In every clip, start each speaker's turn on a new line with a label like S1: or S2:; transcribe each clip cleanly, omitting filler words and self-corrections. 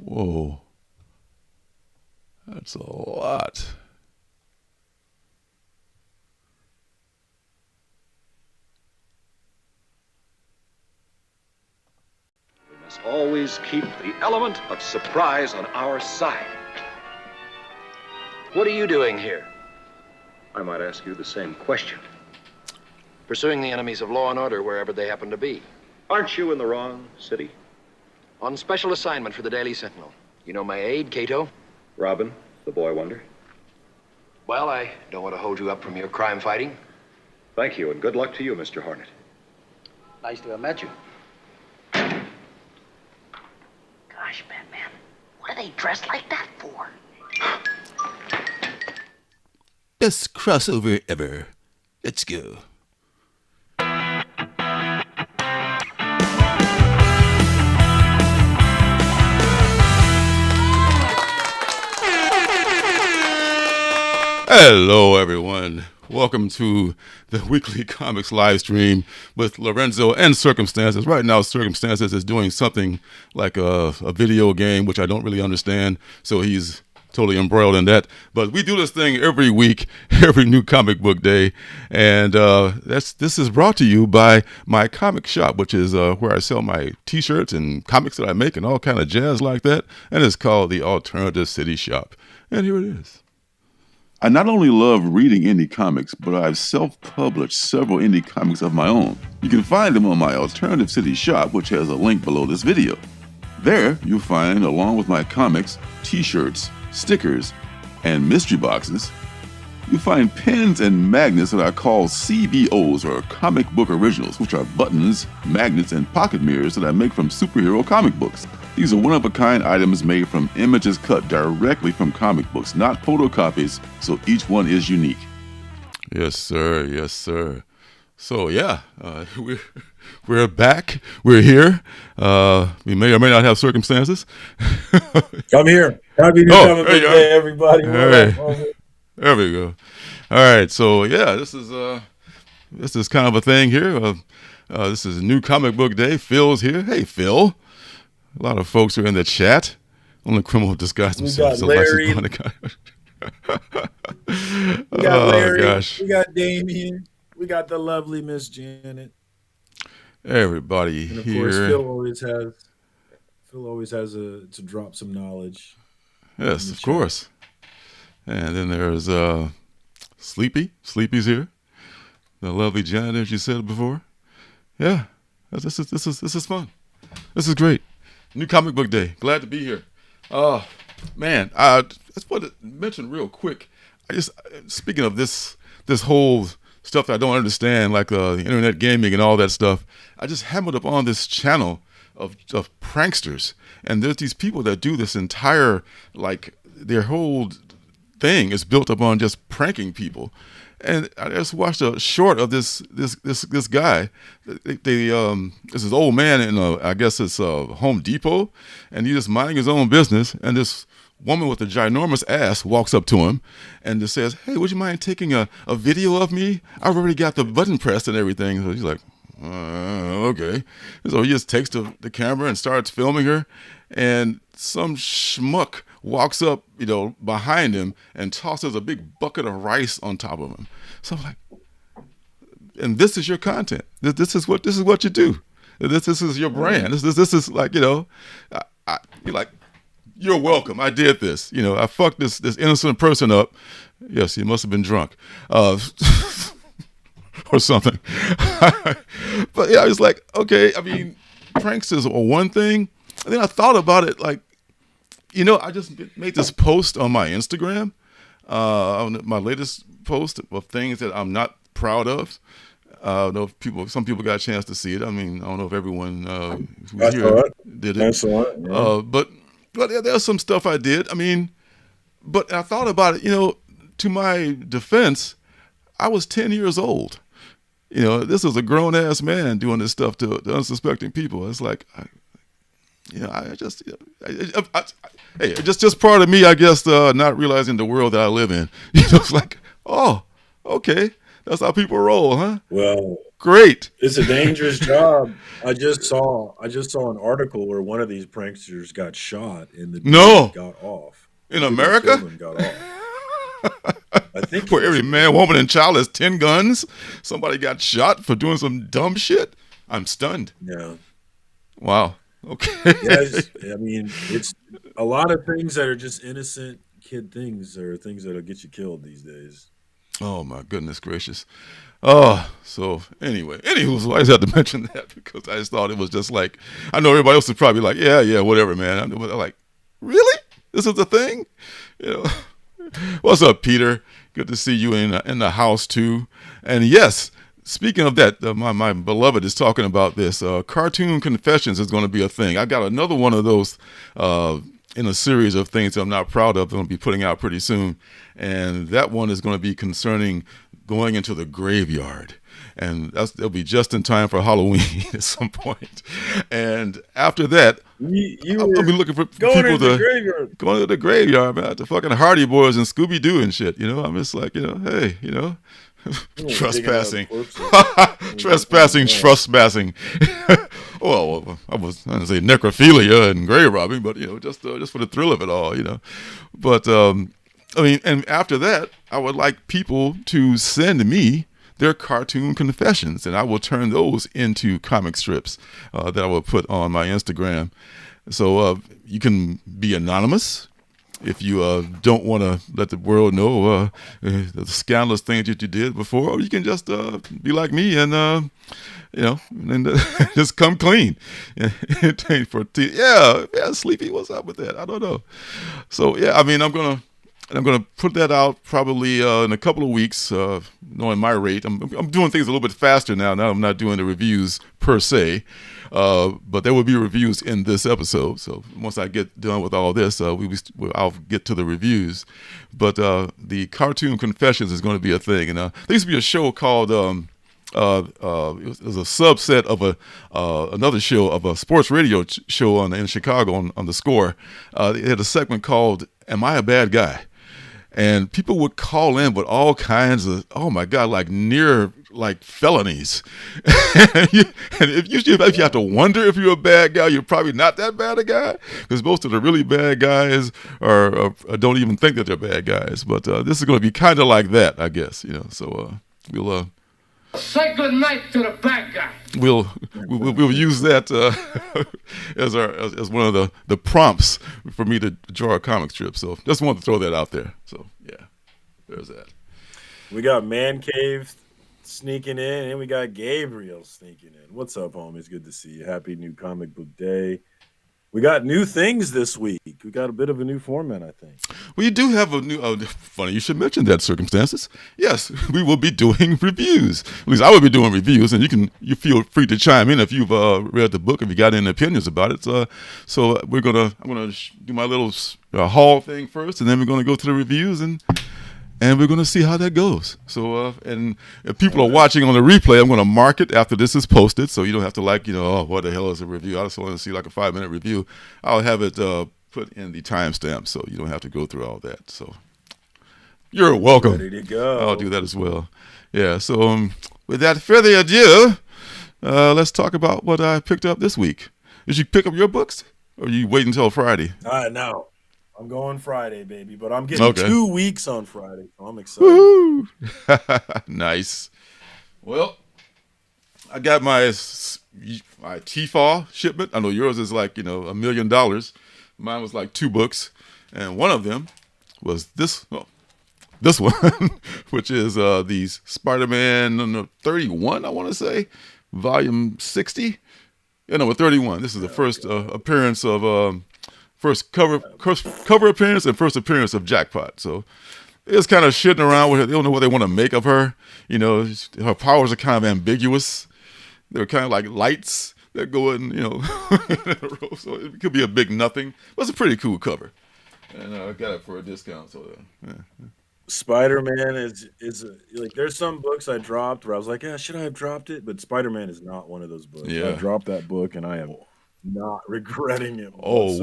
S1: Whoa. That's a lot.
S2: We must always keep the element of surprise on our side.
S3: What are you doing here?
S2: I might ask you the same question.
S3: Pursuing the enemies of law and order wherever they happen to be.
S2: Aren't you in the wrong city?
S3: On special assignment for the Daily Sentinel. You know my aide, Cato?
S2: Robin, the boy wonder.
S3: Well, I don't want to hold you up from your crime fighting.
S2: Thank you, and good luck to you, Mr. Hornet.
S3: Nice to have met you.
S4: Gosh, Batman, what are they dressed like that for?
S1: Best crossover ever. Let's go. Hello, everyone. Welcome to the weekly comics live stream with Lorenzo and Circumstances. Right now, Circumstances is doing something like a video game, which I don't really understand, so he's totally embroiled in that. But we do this thing every week, every new comic book day, and this is brought to you by my comic shop, which is where I sell my T-shirts and comics that I make and all kind of jazz like that, and it's called the Alternative City Shop. And here it is. I not only love reading indie comics, but I've self-published several indie comics of my own. You can find them on my Alternative City shop, which has a link below this video. There, you'll find, along with my comics, t-shirts, stickers, and mystery boxes, you'll find pins and magnets that I call CBOs, or comic book originals, which are buttons, magnets, and pocket mirrors that I make from superhero comic books. These are one-of-a-kind items made from images cut directly from comic books, not photocopies, so each one is unique. Yes, sir. Yes, sir. So, yeah, we're back. We're here. We may or may not have circumstances.
S5: I'm here. Happy New Comic Book Day, everybody.
S1: Right. There we go. All right. So, yeah, this is kind of a thing here. This is New Comic Book Day. Phil's here. Hey, Phil. A lot of folks are in the chat. Only criminal disguise themselves.
S5: We got Larry. We got Larry.
S1: Gosh.
S5: We got Damien. We got the lovely Miss Janet.
S1: Everybody
S5: and of
S1: here.
S5: Course, Phil always has to drop some knowledge.
S1: Yes, of course. And then there's Sleepy. Sleepy's here. The lovely Janet, as you said before. Yeah, this is fun. This is great. New Comic Book Day. Glad to be here. Man, I just want to mention real quick. Speaking of this whole stuff that I don't understand, like the internet gaming and all that stuff, I just hammered up on this channel of pranksters, and there's these people that do this entire, like, their whole thing is built upon just pranking people. And I just watched a short of this guy. This is old man in I guess it's Home Depot, and he's just minding his own business. And this woman with a ginormous ass walks up to him and just says, "Hey, would you mind taking a video of me? I've already got the button pressed and everything." So he's like, "Okay." So he just takes the camera and starts filming her, and some schmuck walks up, behind him and tosses a big bucket of rice on top of him. So I'm like, and this is your content. This is what you do. This is your brand. This is like, you're like, you're welcome. I did this. I fucked this innocent person up. Yes, he must have been drunk, or something. But yeah, I was like, okay. I mean, pranks is one thing. And then I thought about it, like, I just made this post on my Instagram, on my latest post of things that I'm not proud of. I don't know if some people got a chance to see it. I mean, I don't know if everyone who was here did it.
S5: Excellent. Yeah.
S1: But there's some stuff I did. I mean, but I thought about it, to my defense, I was 10 years old. This is a grown-ass man doing this stuff to unsuspecting people. It's like, just part of me, I guess, not realizing the world that I live in. It's like, oh, okay, That's how people roll, huh?
S5: Well,
S1: Great.
S5: it's a dangerous job. I just saw an article where one of these pranksters got shot and the dude
S1: No.
S5: got off.
S1: In
S5: The dude that
S1: America?
S5: killed him got off. I think
S1: Where
S5: it was
S1: every man, woman, and child has 10 guns. Somebody got shot for doing some dumb shit. I'm stunned.
S5: Yeah.
S1: Wow. Okay.
S5: Yes. I mean, it's a lot of things that are just innocent kid things are things that'll get you killed these days.
S1: Oh my goodness gracious. Oh, so anyway, I just had to mention that because I just thought it was just like, I know everybody else is probably like, yeah, whatever, man. I'm like, really? This is a thing? You know. What's up, Peter? Good to see you in the house too. And yes, speaking of that, my beloved is talking about this. Cartoon Confessions is going to be a thing. I got another one of those in a series of things that I'm not proud of that I'm going to be putting out pretty soon. And that one is going to be concerning going into the graveyard. And it'll be just in time for Halloween at some point. And after that, I'll be looking for people to go into the graveyard, man, the fucking Hardy Boys and Scooby Doo and shit. You know, I'm just like, hey, trespassing, trespassing. Well, I was going to say necrophilia and grave robbing, but just for the thrill of it all, But and after that, I would like people to send me their cartoon confessions, and I will turn those into comic strips that I will put on my Instagram. So you can be anonymous if you don't want to let the world know the scandalous things that you did before, or you can just be like me and just come clean. Sleepy, what's up with that? I don't know. So yeah, I mean, I'm gonna put that out probably in a couple of weeks, knowing my rate. I'm doing things a little bit faster now. Now I'm not doing the reviews per se, but there will be reviews in this episode. So once I get done with all this, I'll get to the reviews. But the Cartoon Confessions is going to be a thing. And there used to be a show called it was a subset of another show of a sports radio show in Chicago on the Score. It had a segment called "Am I a Bad Guy?" And people would call in with all kinds of, oh my God, near felonies. And if you have to wonder if you're a bad guy, you're probably not that bad a guy, because most of the really bad guys are don't even think that they're bad guys. But this is going to be kind of like that, I guess. So we'll
S6: say good night to the bad guy.
S1: We'll use that as one of the prompts for me to draw a comic strip. So just wanted to throw that out there. So yeah, there's that.
S5: We got Man Cave sneaking in, and we got Gabriel sneaking in. What's up, homies? Good to see you. Happy new comic book day. We got new things this week. We got a bit of a new format, I think.
S1: Well, you do have a new. Funny you should mention that, Circumstances. Yes, we will be doing reviews. At least I will be doing reviews, and you feel free to chime in if you've read the book, if you got any opinions about it. So I'm gonna do my little haul thing first, and then we're gonna go to the reviews and we're going to see how that goes. So, and if people are watching on the replay, I'm going to mark it after this is posted, so you don't have to what the hell is a review? I just want to see a 5-minute review. I'll have it put in the timestamp, so you don't have to go through all that. So, you're welcome.
S5: Ready to go.
S1: I'll do that as well. Yeah. So, without further ado, let's talk about what I picked up this week. Did you pick up your books, or you wait until Friday?
S5: No. I'm going Friday, baby, but I'm getting 2 weeks on Friday, so I'm excited.
S1: Woo-hoo. Nice. Well, I got my TFAW shipment. I know yours is $1 million. Mine was 2 books, and one of them was this one, which is the Spider-Man 31, I want to say, volume 60. No, 31. This is the first appearance of first cover appearance and first appearance of Jackpot. So it's kind of shitting around with her. They don't know what they want to make of her. Her powers are kind of ambiguous. They're kind of like lights that go in, in a row. So it could be a big nothing. But it's a pretty cool cover. And I got it for a discount. So yeah.
S5: Spider-Man is there's some books I dropped where I was like, yeah, should I have dropped it? But Spider-Man is not one of those books.
S1: Yeah.
S5: I dropped that book and I am not regretting it.
S1: Oh,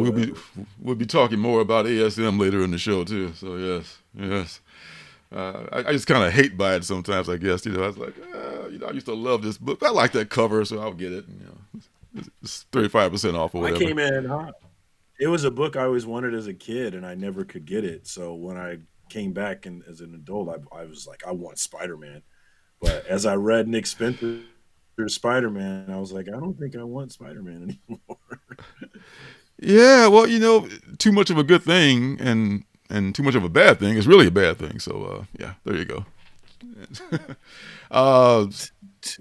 S1: we'll be talking more about ASM later in the show too. So yes. I just kind of hate by it sometimes, I guess. I was like, I used to love this book. I like that cover, so I'll get it. It's 35% off or
S5: I
S1: whatever.
S5: came in hot. It was a book I always wanted as a kid, and I never could get it. So when I came back and as an adult, I was like, I want Spider-Man. But as I read Nick Spencer's Spider-Man, I was like, I don't think I want Spider-Man anymore.
S1: Yeah, well, too much of a good thing and too much of a bad thing is really a bad thing. So yeah, there you go.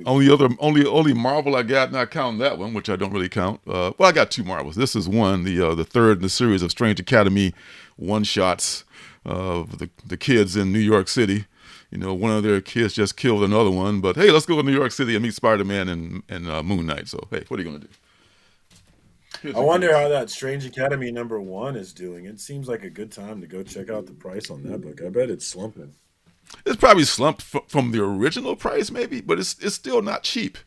S1: Only Marvel I got, not counting that one, which I don't really count. Well, I got 2 Marvels. This is one, the third in the series of Strange Academy one-shots of the kids in New York City. One of their kids just killed another one, but hey, let's go to New York City and meet Spider-Man and Moon Knight. So hey, what are you gonna do?
S5: I wonder how that Strange Academy #1 is doing. It seems like a good time to go check out the price on that book. I bet it's slumping.
S1: It's probably slumped from the original price, maybe, but it's still not cheap.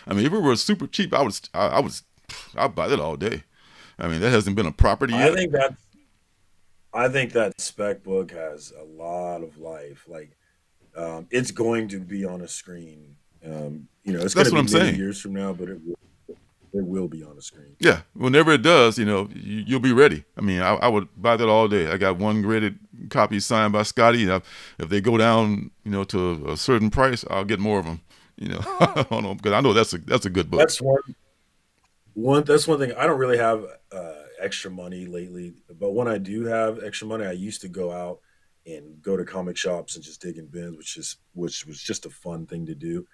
S1: I mean, if it were super cheap, I'd buy that all day. I mean, that hasn't been a property yet.
S5: I think that spec book has a lot of life. Like, it's going to be on a screen. It's going to be many years from now, but it will be on a screen.
S1: Yeah, whenever it does, you'll be ready. I mean, I would buy that all day. I got one graded copy signed by Scotty. If they go down, to a certain price, I'll get more of them. Because I know that's a good book.
S5: That's one thing. I don't really have extra money lately, but when I do have extra money, I used to go out and go to comic shops and just dig in bins, which was just a fun thing to do.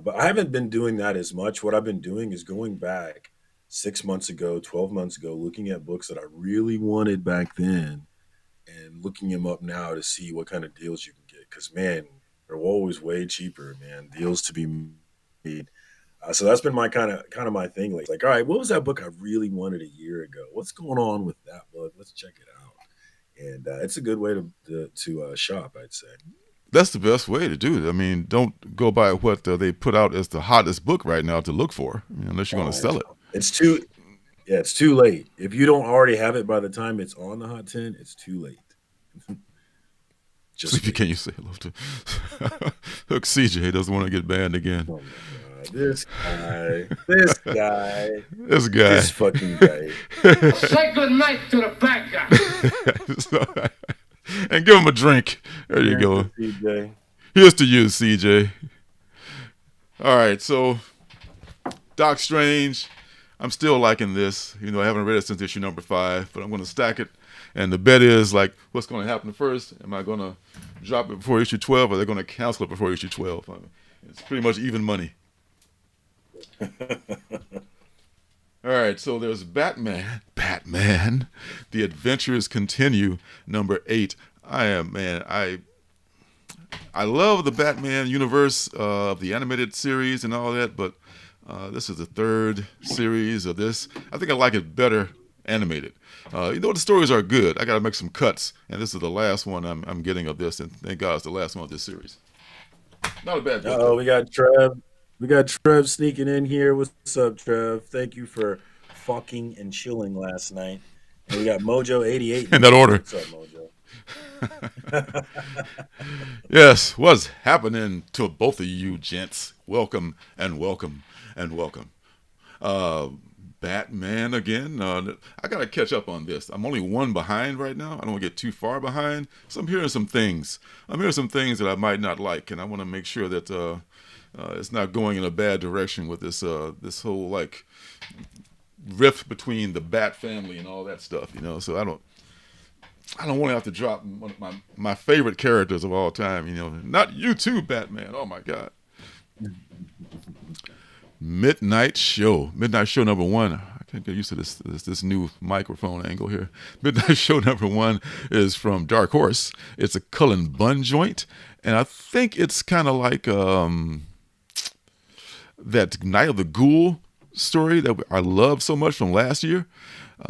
S5: But I haven't been doing that as much. What I've been doing is going back 6 months ago, 12 months ago, looking at books that I really wanted back then and looking them up now to see what kind of deals you can get. Because, man, they're always way cheaper, man, deals to be made. So that's been my kind of my thing. Like, all right, what was that book I really wanted a year ago? What's going on with that book? Let's check it out. And it's a good way to shop, I'd say.
S1: That's the best way to do it. I mean, don't go by what they put out as the hottest book right now to look for, unless you're going to sell it.
S5: It's too late. If you don't already have it by the time it's on the Hot 10, it's too late.
S1: Sleepy, can you say hello to Hook CJ doesn't want to get banned again.
S5: Oh my God. This guy. This fucking guy.
S6: Say good night to the bad guy.
S1: And give him a drink. There you go.
S5: CJ.
S1: Here's to you, CJ. All right, so Doc Strange. I'm still liking this. I haven't read it since issue number 5, but I'm going to stack it. And the bet is, like, what's going to happen first? Am I going to drop it before issue 12, or are they going to cancel it before issue 12? It's pretty much even money. All right, so there's Batman. The Adventures Continue, number 8. I love the Batman universe of the animated series and all that, but this is the 3rd series of this. I think I like it better animated. The stories are good. I got to make some cuts, and this is the last one I'm getting of this, and thank God it's the last one of this series. Not a bad book.
S5: Oh, we got Trev. We got Trev sneaking in here. What's up, Trev? Thank you for fucking and chilling last night. And we got Mojo88.
S1: In that order.
S5: What's up, Mojo?
S1: Yes, what's happening to both of you gents? Welcome and welcome and welcome. Batman again. I got to catch up on this. I'm only one behind right now. I don't want to get too far behind. So I'm hearing some things. That I might not like, and I want to make sure that it's not going in a bad direction with this whole like rift between the Bat family and all that stuff. So I don't want to have to drop one of my favorite characters of all time. Not you too, Batman. Oh my God. Midnight Show number 1. I can't get used to this new microphone angle here. Midnight Show number 1 is from Dark Horse. It's a Cullen Bunn joint, and I think it's kind of like that Night of the Ghoul story that I love so much from last year.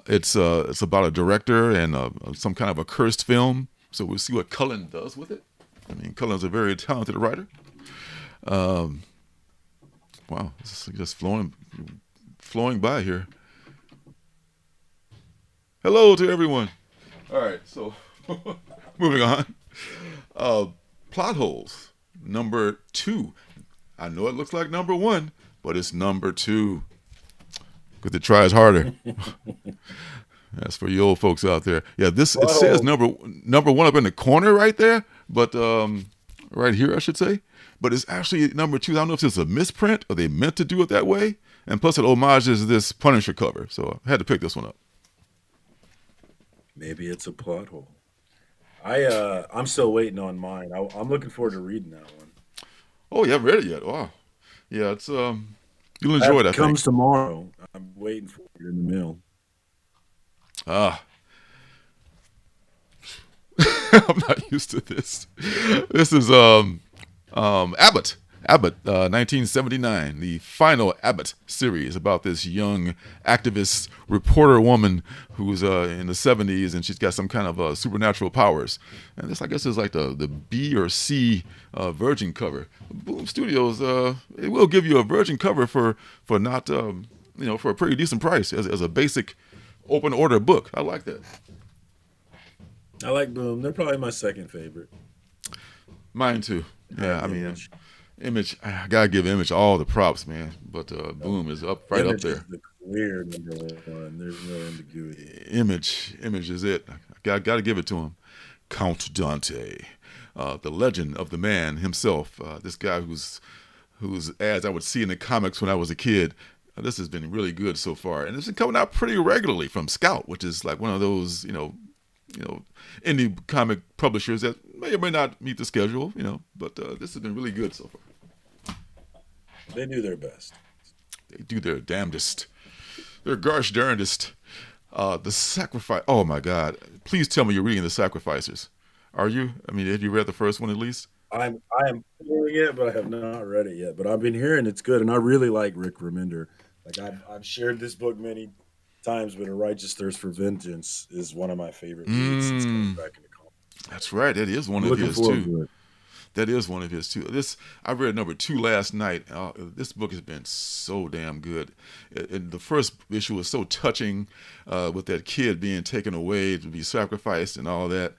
S1: It's about a director and some kind of a cursed film. So we'll see what Cullen does with it. I mean, Cullen's a very talented writer. Wow, this is just flowing by here. Hello to everyone. All right, so moving on. Plot Holes, number 2. I know it looks like number 1, but it's number 2. Because it tries harder. That's for you old folks out there. Yeah, this it says number 1 up in the corner right there, but right here I should say. But it's actually number 2. I don't know if it's a misprint or they meant to do it that way. And plus it homages this Punisher cover. So I had to pick this one up.
S5: Maybe it's a plot hole. I'm still waiting on mine. I'm looking forward to reading that one.
S1: Oh, you haven't read it yet? Wow. Yeah, it's you'll enjoy it. I think.
S5: Comes tomorrow. I'm waiting for it in the mail.
S1: I'm not used to this. This is Abbott. Abbott, 1979, the final Abbott series about this young activist reporter woman who's in the 70s, and she's got some kind of supernatural powers. And this, I guess, is like the B or C Virgin cover. Boom Studios, it will give you a Virgin cover for not, for a pretty decent price as a basic open order book. I like that.
S5: I like Boom. They're probably my second favorite.
S1: Mine too. Yeah, I mean, Image. I gotta give Image all the props, man. But Boom is up right up there.
S5: Is the clear number 1. There's no ambiguity.
S1: Image is it. I gotta give it to him. Count Dante, the legend of the man himself. This guy whose ads I would see in the comics when I was a kid. This has been really good so far, and it's been coming out pretty regularly from Scout, which is like one of those indie comic publishers that may or may not meet the schedule, but this has been really good so far.
S5: They do their best.
S1: They do their damnedest. Their gosh darndest. The Sacrifice. Oh my God! Please tell me you're reading The Sacrificers. Are you? I mean, have you read the first one at least?
S5: I am reading it, but I have not read it yet. But I've been hearing it's good, and I really like Rick Remender. Like I've shared this book many times, but A Righteous Thirst for Vengeance is one of my favorite reads since coming back into comics.
S1: That's right. That is one of his too. That is one of his too. I read number 2 last night. This book has been so damn good. And the first issue was so touching with that kid being taken away to be sacrificed and all that.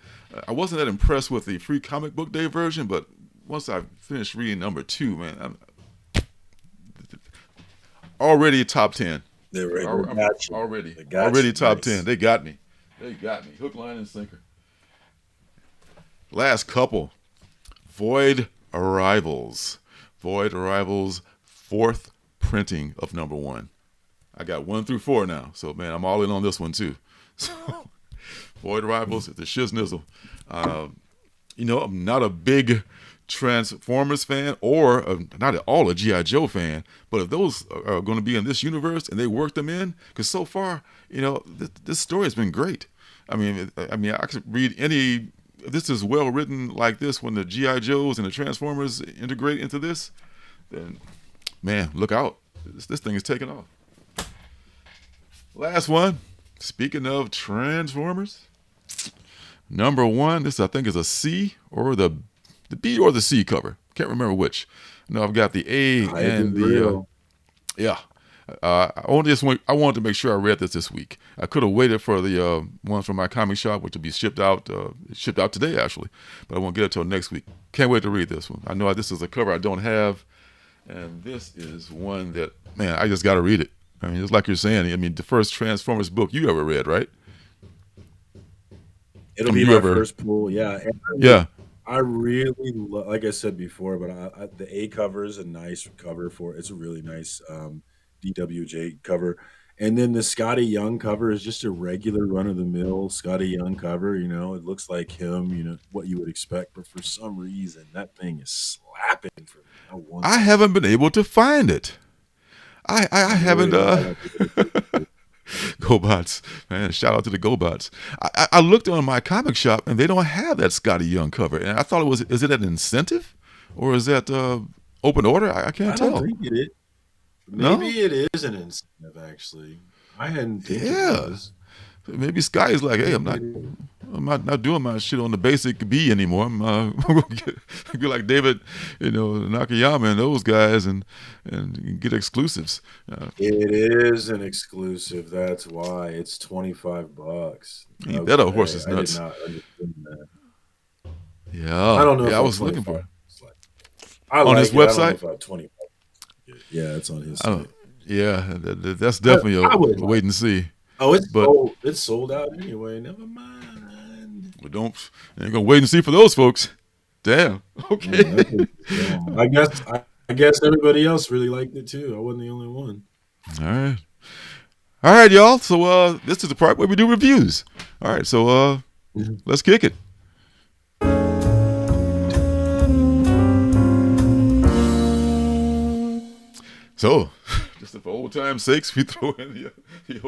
S1: I wasn't that impressed with the Free Comic Book Day version, but once I finished reading number 2, man, I'm already top 10. Already top 10. They got me. Hook, line, and sinker. Last couple. Void Arrivals. 4th printing of number 1. I got 1 through 4 now, so man, I'm all in on this one too. So, Void Arrivals, the shiznizzle. I'm not a big Transformers fan or not at all a G.I. Joe fan, but if those are going to be in this universe and they work them in, because so far, this story has been great. I mean, I could read any. If this is well written like this, when the G.I. Joes and the Transformers integrate into this, then man, look out! This thing is taking off. Last one. Speaking of Transformers, number 1. This I think is a C or the B or the C cover. Can't remember which. No, I've got the A and the yeah. I wanted to make sure I read this week. I could have waited for the one from my comic shop, which will be shipped out today actually, but I won't get it till next week. Can't wait to read this one. I know this is a cover I don't have, and this is one that, man, I just got to read it. I mean, it's like you're saying. I mean, the first Transformers book you ever read, right?
S5: It'll be my first pull, yeah.
S1: Yeah.
S5: I really like I said before, but the A cover is a nice cover it's a really nice DWJ cover, and then the Scotty Young cover is just a regular run-of-the-mill Scotty Young cover. It looks like him, what you would expect, but for some reason that thing is slapping for me.
S1: I haven't been able to find it. I haven't. GoBots, man! Shout out to the GoBots. I looked on my comic shop and they don't have that Scotty Young cover, and I thought it was. Is it an incentive, or is that open order? I can't tell.
S5: I don't think it is. Maybe it is an incentive, actually. I hadn't think it was.
S1: Maybe Sky is like, hey, I'm not doing my shit on the basic B anymore. I'm gonna be like David, Nakayama and those guys, and get exclusives.
S5: It is an exclusive. That's why it's $25.
S1: Ain't that a horse's nuts?
S5: I did not understand that.
S1: Yeah.
S5: I don't know.
S1: Yeah,
S5: if
S1: I
S5: I'm
S1: was looking
S5: 25.
S1: for it.
S5: It's like, I
S1: On
S5: like
S1: his
S5: it. I don't know
S1: website?
S5: if I'm 25. Yeah, it's on his
S1: I don't,
S5: site.
S1: yeah, that's definitely
S5: I would
S1: a
S5: like.
S1: wait and see.
S5: Oh, it's
S1: But
S5: sold. It's sold out anyway. Never mind.
S1: we ain't gonna wait and see for those folks. Damn.
S5: Yeah,
S1: Okay.
S5: that's it. Yeah. I guess everybody else really liked it too. I wasn't the only one.
S1: All right. All right, y'all. So this is the part where we do reviews. All right, so let's kick it. So, just for old time's sakes, we throw in the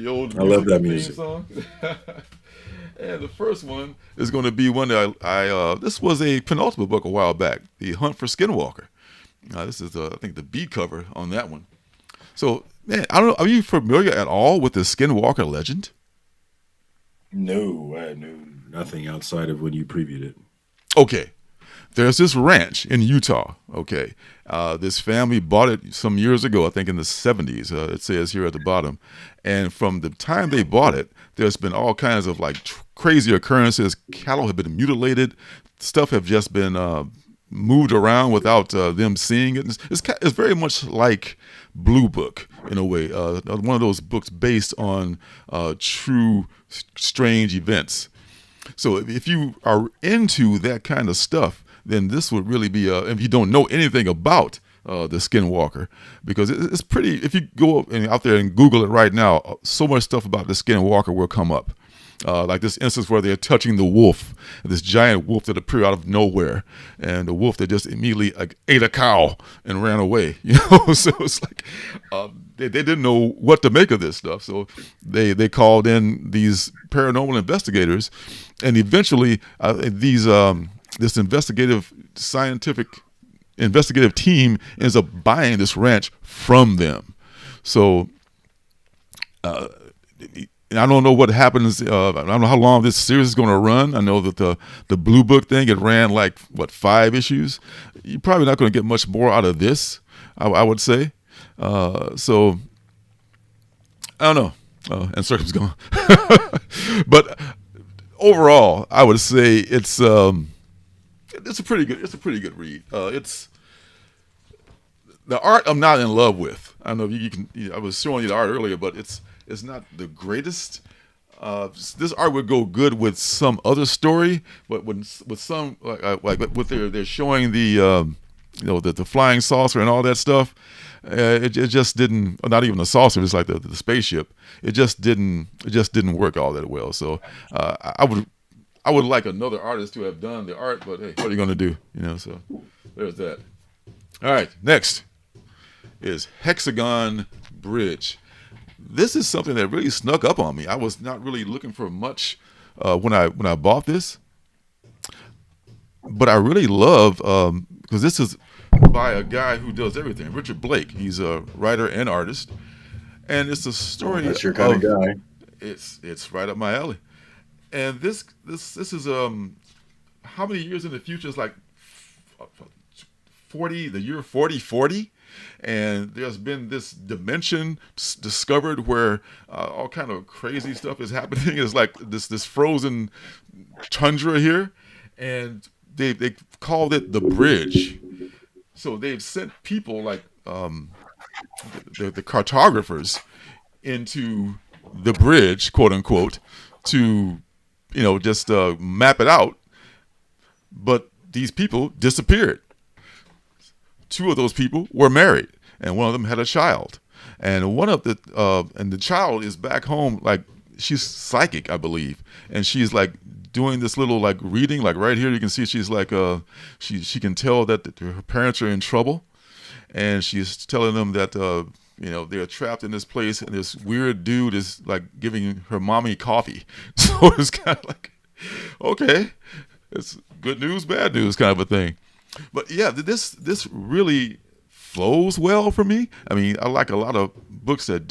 S1: old
S5: I love that
S1: theme
S5: music.
S1: song. And the first one is going to be one that I this was a penultimate book a while back, The Hunt for Skinwalker. This is I think the B cover on that one. So, man, I don't know. Are you familiar at all with the Skinwalker legend?
S5: No, I knew nothing outside of when you previewed it.
S1: Okay. There's this ranch in Utah. Okay. This family bought it some years ago, I think in the 70s. It says here at the bottom. And from the time they bought it, there's been all kinds of like crazy occurrences. Cattle have been mutilated. Stuff have just been moved around without them seeing it. It's very much like Blue Book in a way. One of those books based on true strange events. So if you are into that kind of stuff, then this would really be, if you don't know anything about the Skinwalker, because it's pretty, if you go out there and Google it right now, so much stuff about the Skinwalker will come up. Like this instance where they're touching the wolf, this giant wolf that appeared out of nowhere, and the wolf that just immediately ate a cow and ran away. So it's like they didn't know what to make of this stuff. So they called in these paranormal investigators, and eventually this investigative team ends up buying this ranch from them. So. And I don't know what happens. I don't know how long this series is going to run. I know that the Blue Book thing, it ran like, 5 issues? You're probably not going to get much more out of this, I would say. So, I don't know. And Surcam's gone. But overall, I would say it's a pretty good read. It's the art I'm not in love with. I don't know if you can. I was showing you the art earlier, but it's not the greatest. This art would go good with some other story, but with some like what they're showing the flying saucer and all that stuff, it just didn't. Not even a saucer. It's like the spaceship. It just didn't work all that well. So I would like another artist to have done the art, but hey, what are you gonna do? So there's that. All right, next is Hexagon Bridge. This is something that really snuck up on me. I was not really looking for much when I bought this, but I really love because this is by a guy who does everything. Richard Blake. He's a writer and artist, and it's a story.
S5: That's your kind of guy.
S1: It's right up my alley. And this is how many years in the future? It's like 40. The year 4040. And there's been this dimension discovered where all kind of crazy stuff is happening. It's like this frozen tundra here, and they called it the bridge. So they've sent people like the cartographers into the bridge, quote unquote, to just map it out. But these people disappeared. 2 of those people were married, and one of them had a child, and one of the child is back home. Like, she's psychic, I believe, and she's like doing this little like reading. Like right here, you can see she's like she can tell that her parents are in trouble, and she's telling them that they're trapped in this place, and this weird dude is like giving her mommy coffee. So it's kind of like, okay, it's good news, bad news kind of a thing. But yeah, this really flows well for me. I mean, I like a lot of books that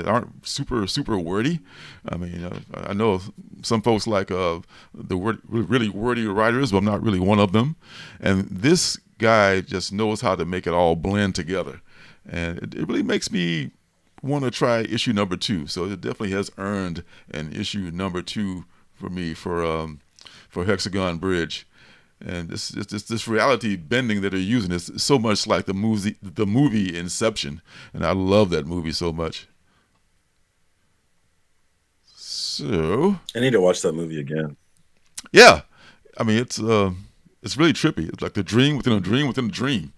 S1: aren't super wordy. I mean, I know some folks like really wordy writers, but I'm not really one of them. And this guy just knows how to make it all blend together, and it really makes me want to try issue number 2. So it definitely has earned an issue number 2 for me for Hexagon Bridge. And this reality bending that they're using is so much like the movie Inception, and I love that movie so much. So
S5: I need to watch that movie again.
S1: yeah, I mean it's really trippy. It's like the dream within a dream within a dream.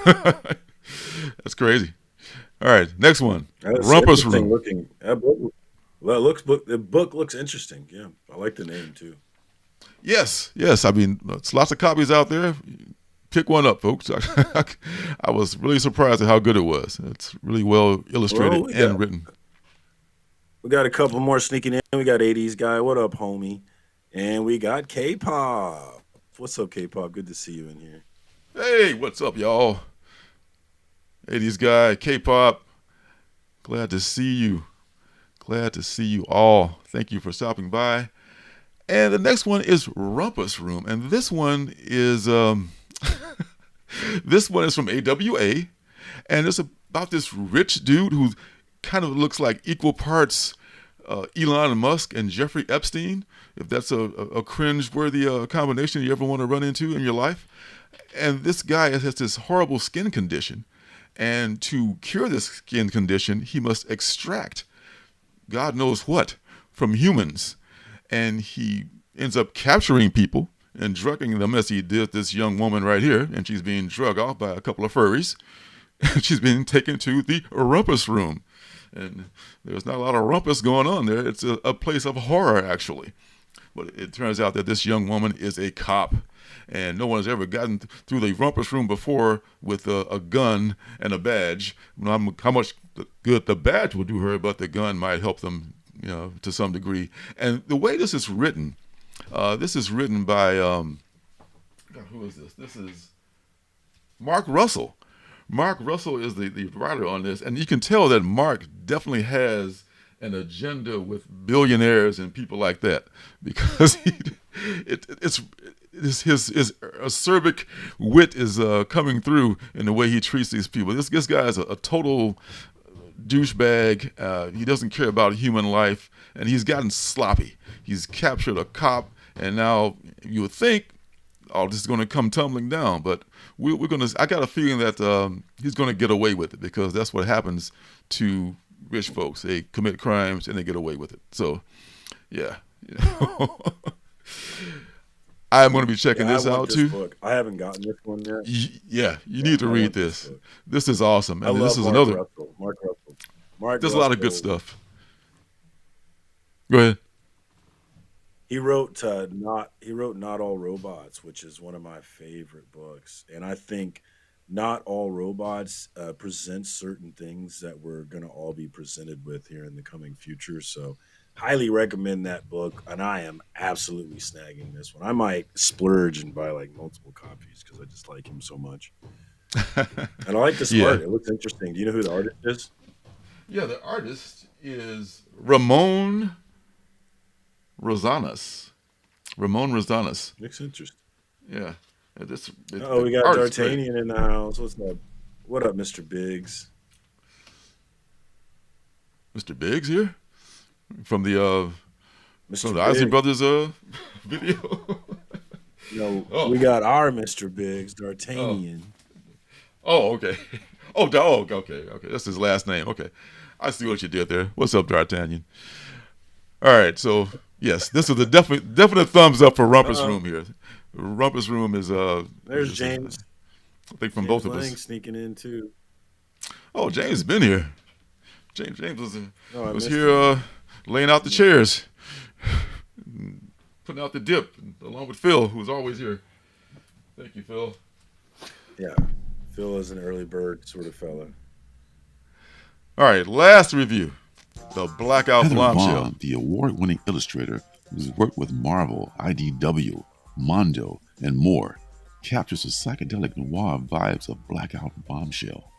S1: That's crazy. All right, next one. Rumpus Room.
S5: Looking. The book looks interesting. Yeah, I like the name too.
S1: Yes. I mean, there's lots of copies out there. Pick one up, folks. I was really surprised at how good it was. It's really well illustrated and written.
S5: We got a couple more sneaking in. We got 80s guy. What up, homie? And we got K-pop. What's up, K-pop? Good to see you in here.
S1: Hey, what's up, y'all? 80s guy, K-pop. Glad to see you. Glad to see you all. Thank you for stopping by. And the next one is Rumpus Room, and this one is this one is from AWA, and it's about this rich dude who kind of looks like equal parts Elon Musk and Jeffrey Epstein. If that's a cringe-worthy combination you ever want to run into in your life, and this guy has this horrible skin condition, and to cure this skin condition, he must extract God knows what from humans. And he ends up capturing people and drugging them as he did this young woman right here. And she's being drugged off by a couple of furries. She's being taken to the rumpus room. And there's not a lot of rumpus going on there. It's a place of horror, actually. But it turns out that this young woman is a cop. And no one has ever gotten through the rumpus room before with a gun and a badge. How much good the badge will do her, but the gun might help them, to some degree. And the way this is written by who is this? This is Mark Russell. Mark Russell is the writer on this, and you can tell that Mark definitely has an agenda with billionaires and people like that, because his acerbic wit is coming through in the way he treats these people. This guy is a total douchebag. He doesn't care about human life, and he's gotten sloppy. He's captured a cop, and now you would think all this is going to come tumbling down, but I got a feeling that he's going to get away with it, because that's what happens to rich folks. They commit crimes and they get away with it. So, yeah. I'm going to be checking this out too.
S5: Book. I haven't gotten this one yet.
S1: You need to read this. This is awesome. And
S5: this
S1: is
S5: Mark
S1: another.
S5: Russell. Mark
S1: There's
S5: Russell.
S1: a lot of good stuff. Go ahead.
S5: He wrote Not All Robots, which is one of my favorite books. And I think Not All Robots presents certain things that we're going to all be presented with here in the coming future. So highly recommend that book. And I am absolutely snagging this one. I might splurge and buy like multiple copies because I just like him so much. And I like this art. It looks interesting. Do you know who the artist is?
S1: Yeah, the artist is Ramon Rosanas.
S5: Looks interesting.
S1: Yeah.
S5: We got D'Artagnan in the house. What's up? What up, Mr. Biggs?
S1: Mr. Biggs here? From the
S5: Mr.
S1: Isley Brothers video?
S5: We got our Mr. Biggs, D'Artagnan.
S1: Oh, okay. Okay. That's his last name. Okay. I see what you did there. What's up, D'Artagnan? All right, so yes, this is a definite thumbs up for Rumpus Room here. Rumpus Room is
S5: there's James.
S1: I think from both of us.
S5: Sneaking in too.
S1: Oh, James has been here. James was here laying out the chairs, putting out the dip, along with Phil, who's always here. Thank you, Phil.
S5: Yeah, Phil is an early bird sort of fella.
S1: All right, last review. The Blackout
S7: Heather
S1: Bombshell.
S7: Vaughn, the award-winning illustrator who's worked with Marvel, IDW, Mondo, and more, captures the psychedelic noir vibes of Blackout Bombshell.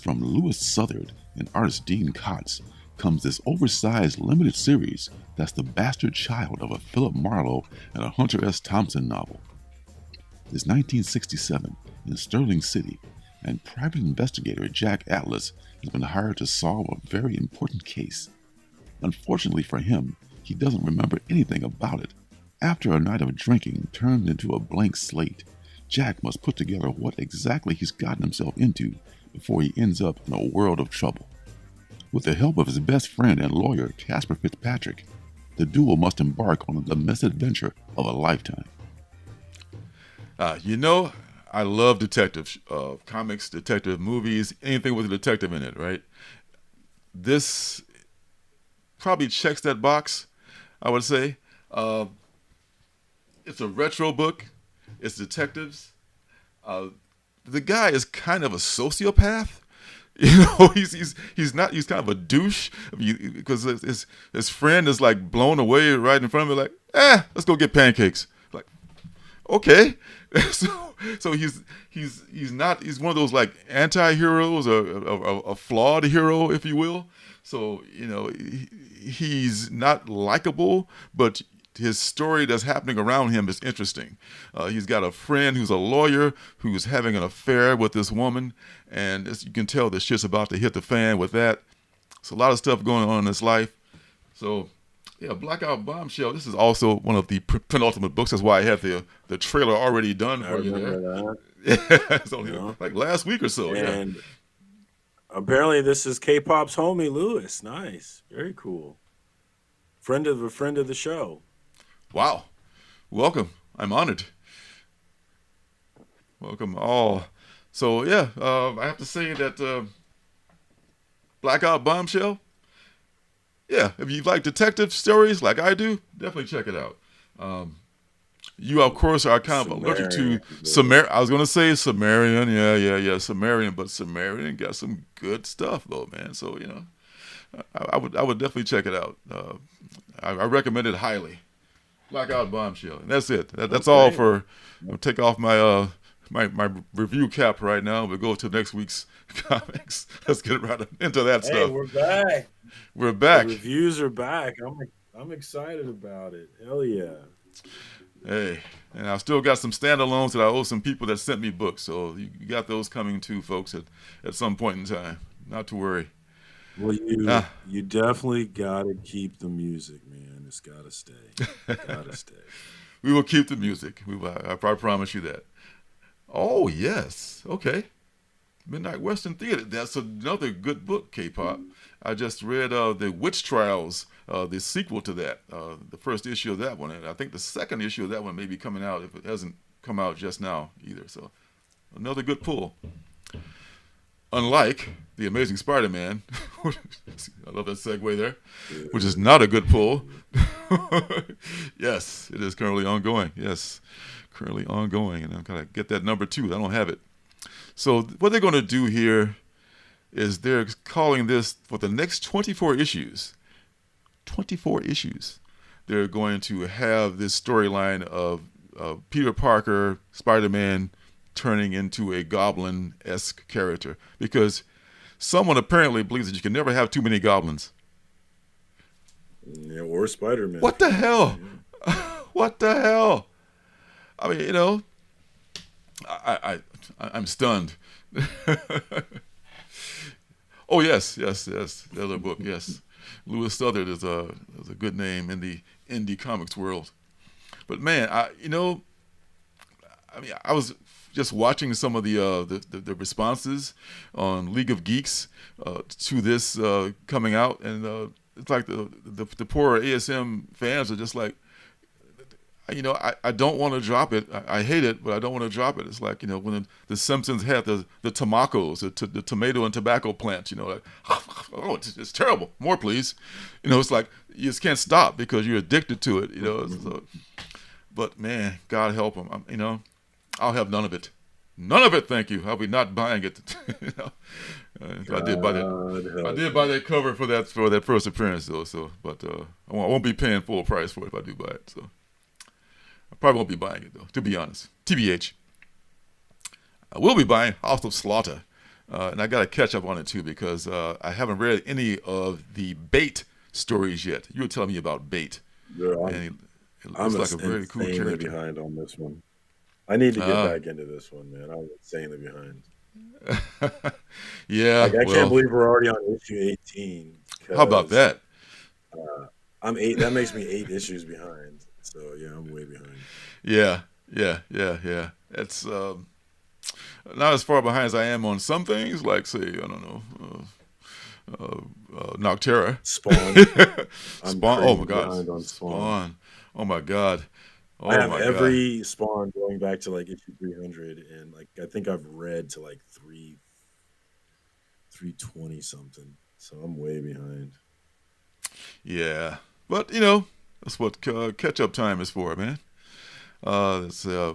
S7: From Louis Southard and artist Dean Kotz comes this oversized limited series that's the bastard child of a Philip Marlowe and a Hunter S. Thompson novel. It's 1967 in Sterling City, and private investigator Jack Atlas has been hired to solve a very important case. Unfortunately for him, he doesn't remember anything about it. After a night of drinking turned into a blank slate, Jack must put together what exactly he's gotten himself into before he ends up in a world of trouble. With the help of his best friend and lawyer, Casper Fitzpatrick, the duo must embark on the misadventure of a lifetime.
S1: I love detective comics, detective movies, anything with a detective in it, right? This probably checks that box, I would say. It's a retro book. It's detectives. The guy is kind of a sociopath. He's kind of a douche because his friend is like blown away right in front of him, like, let's go get pancakes. Like, okay. so he's one of those like anti-heroes or a flawed hero, if you will. So he's not likable, but his story that's happening around him is interesting. He's got a friend who's a lawyer who's having an affair with this woman, and you can tell the shit's about to hit the fan with that. There's a lot of stuff going on in his life. So, yeah, Blackout Bombshell. This is also one of the penultimate books. That's why I have the trailer already done for you there.
S5: That.
S1: Yeah, it's only like last week or so.
S5: And apparently this is K-pop's homie, Lewis. Nice. Very cool. Friend of the show.
S1: Wow. Welcome. I'm honored. Welcome all. So, yeah, I have to say that Blackout Bombshell, yeah, if you like detective stories like I do, definitely check it out. You, of course, are kind of allergic to Sumerian. I was going to say Sumerian. Yeah, Sumerian. But Sumerian got some good stuff, though, man. So, I would definitely check it out. I recommend it highly. Blackout Bombshell. And that's it. That's all for. I'll take off my my review cap right now. We'll go to next week's comics. Let's get right into that stuff.
S5: We're back.
S1: We're back.
S5: The reviews are back. I'm excited about it. Hell yeah.
S1: Hey, and I still got some standalones that I owe some people that sent me books. So you got those coming too, folks, at some point in time. Not to worry.
S5: Well, you definitely got to keep the music, man. It's got to stay. Got to stay.
S1: We will keep the music. I promise you that. Oh, yes. Okay. Midnight Western Theater. That's another good book, K-pop. I just read The Witch Trials, the sequel to that, the first issue of that one. And I think the second issue of that one may be coming out if it hasn't come out just now either. So another good pull. Unlike The Amazing Spider-Man, I love that segue there, which is not a good pull. Yes, it is currently ongoing. Yes, currently ongoing. And I'm going to get that number 2. I don't have it. So what they're going to do here is they're calling this for the next 24 issues. 24 issues. They're going to have this storyline of Peter Parker, Spider-Man, turning into a goblin-esque character, because someone apparently believes that you can never have too many goblins.
S5: Yeah, or Spider-Man.
S1: What the hell? Yeah. What the hell? I mean, I'm stunned. Oh yes, the other book, yes. Lewis Southard is a good name in the indie comics world. But man, I was just watching some of the responses on League of Geeks to this coming out, and it's like the poor ASM fans are just like, I don't want to drop it. I hate it, but I don't want to drop it. It's like, when the Simpsons had the tomacos, the tomato and tobacco plants, like, oh, it's terrible. More, please. It's like you just can't stop because you're addicted to it, So, but man, God help them. I'll have none of it. None of it, thank you. I'll be not buying it. I did buy that cover for that first appearance though. So, but I won't be paying full price for it if I do buy it. So, I probably won't be buying it though. To be honest, TBH. I will be buying House of Slaughter, and I got to catch up on it too because I haven't read any of the Bait stories yet. You were telling me about Bait.
S5: Yeah,
S1: it looks like a very cool character.
S5: Behind on this one. I need to get back into this one, man. I was insanely behind.
S1: Yeah,
S5: I can't believe we're already on issue 18.
S1: How about that?
S5: I'm 8. That makes me 8 issues behind. So yeah, I'm way behind.
S1: Yeah. It's not as far behind as I am on some things, like say I don't know, Noctera.
S5: Spawn. I'm
S1: Spawn. Oh my
S5: crazy
S1: God.
S5: behind on Spawn.
S1: Spawn. Oh my God.
S5: I
S1: Oh
S5: have
S1: my
S5: every Spawn going back to like issue 300, and like I think I've read to like 320 something. So I'm way behind.
S1: Yeah, but you know that's what catch-up time is for, man. It's
S5: Yeah,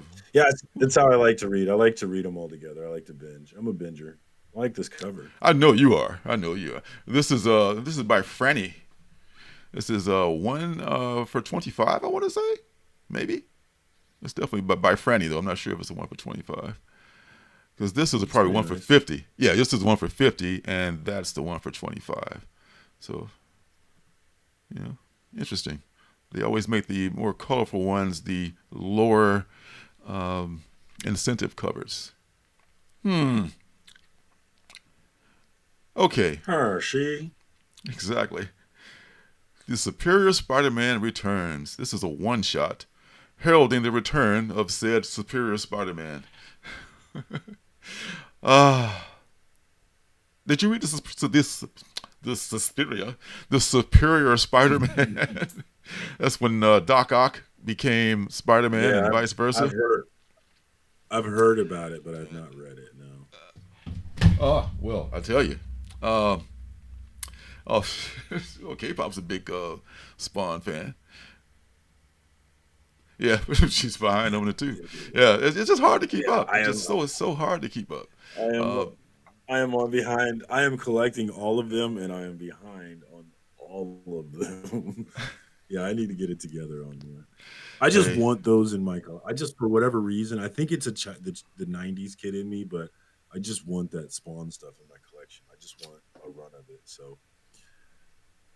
S5: it's how I like to read. I like to read them all together. I like to binge. I'm a binger. I like this cover.
S1: I know you are. I know you are. This is by Franny. This is one for 25. I want to say, maybe. It's definitely by Franny though. I'm not sure if it's the one for 25. Because this is probably one for 50. Yeah, this is one for 50, and that's the one for 25. So, you know, interesting. They always make the more colorful ones the lower incentive covers. Okay.
S5: Hershey.
S1: Exactly. The Superior Spider-Man returns. This is a one-shot, heralding the return of said Superior Spider-Man. Did you read the Superior Spider-Man? That's when Doc Ock became Spider-Man and vice versa.
S5: I've heard about it, but I've not read it. No.
S1: Oh well, I tell you. K-pop's a big Spawn fan. Yeah, she's behind on it too. Yeah, it's just hard to keep up. It's so hard to keep up.
S5: I am on behind. I am collecting all of them, and I am behind on all of them. Yeah, I need to get it together on more. I just want those in my car. I just, for whatever reason, I think it's the '90s kid in me, but I just want that Spawn stuff in my collection. I just want a run of it. So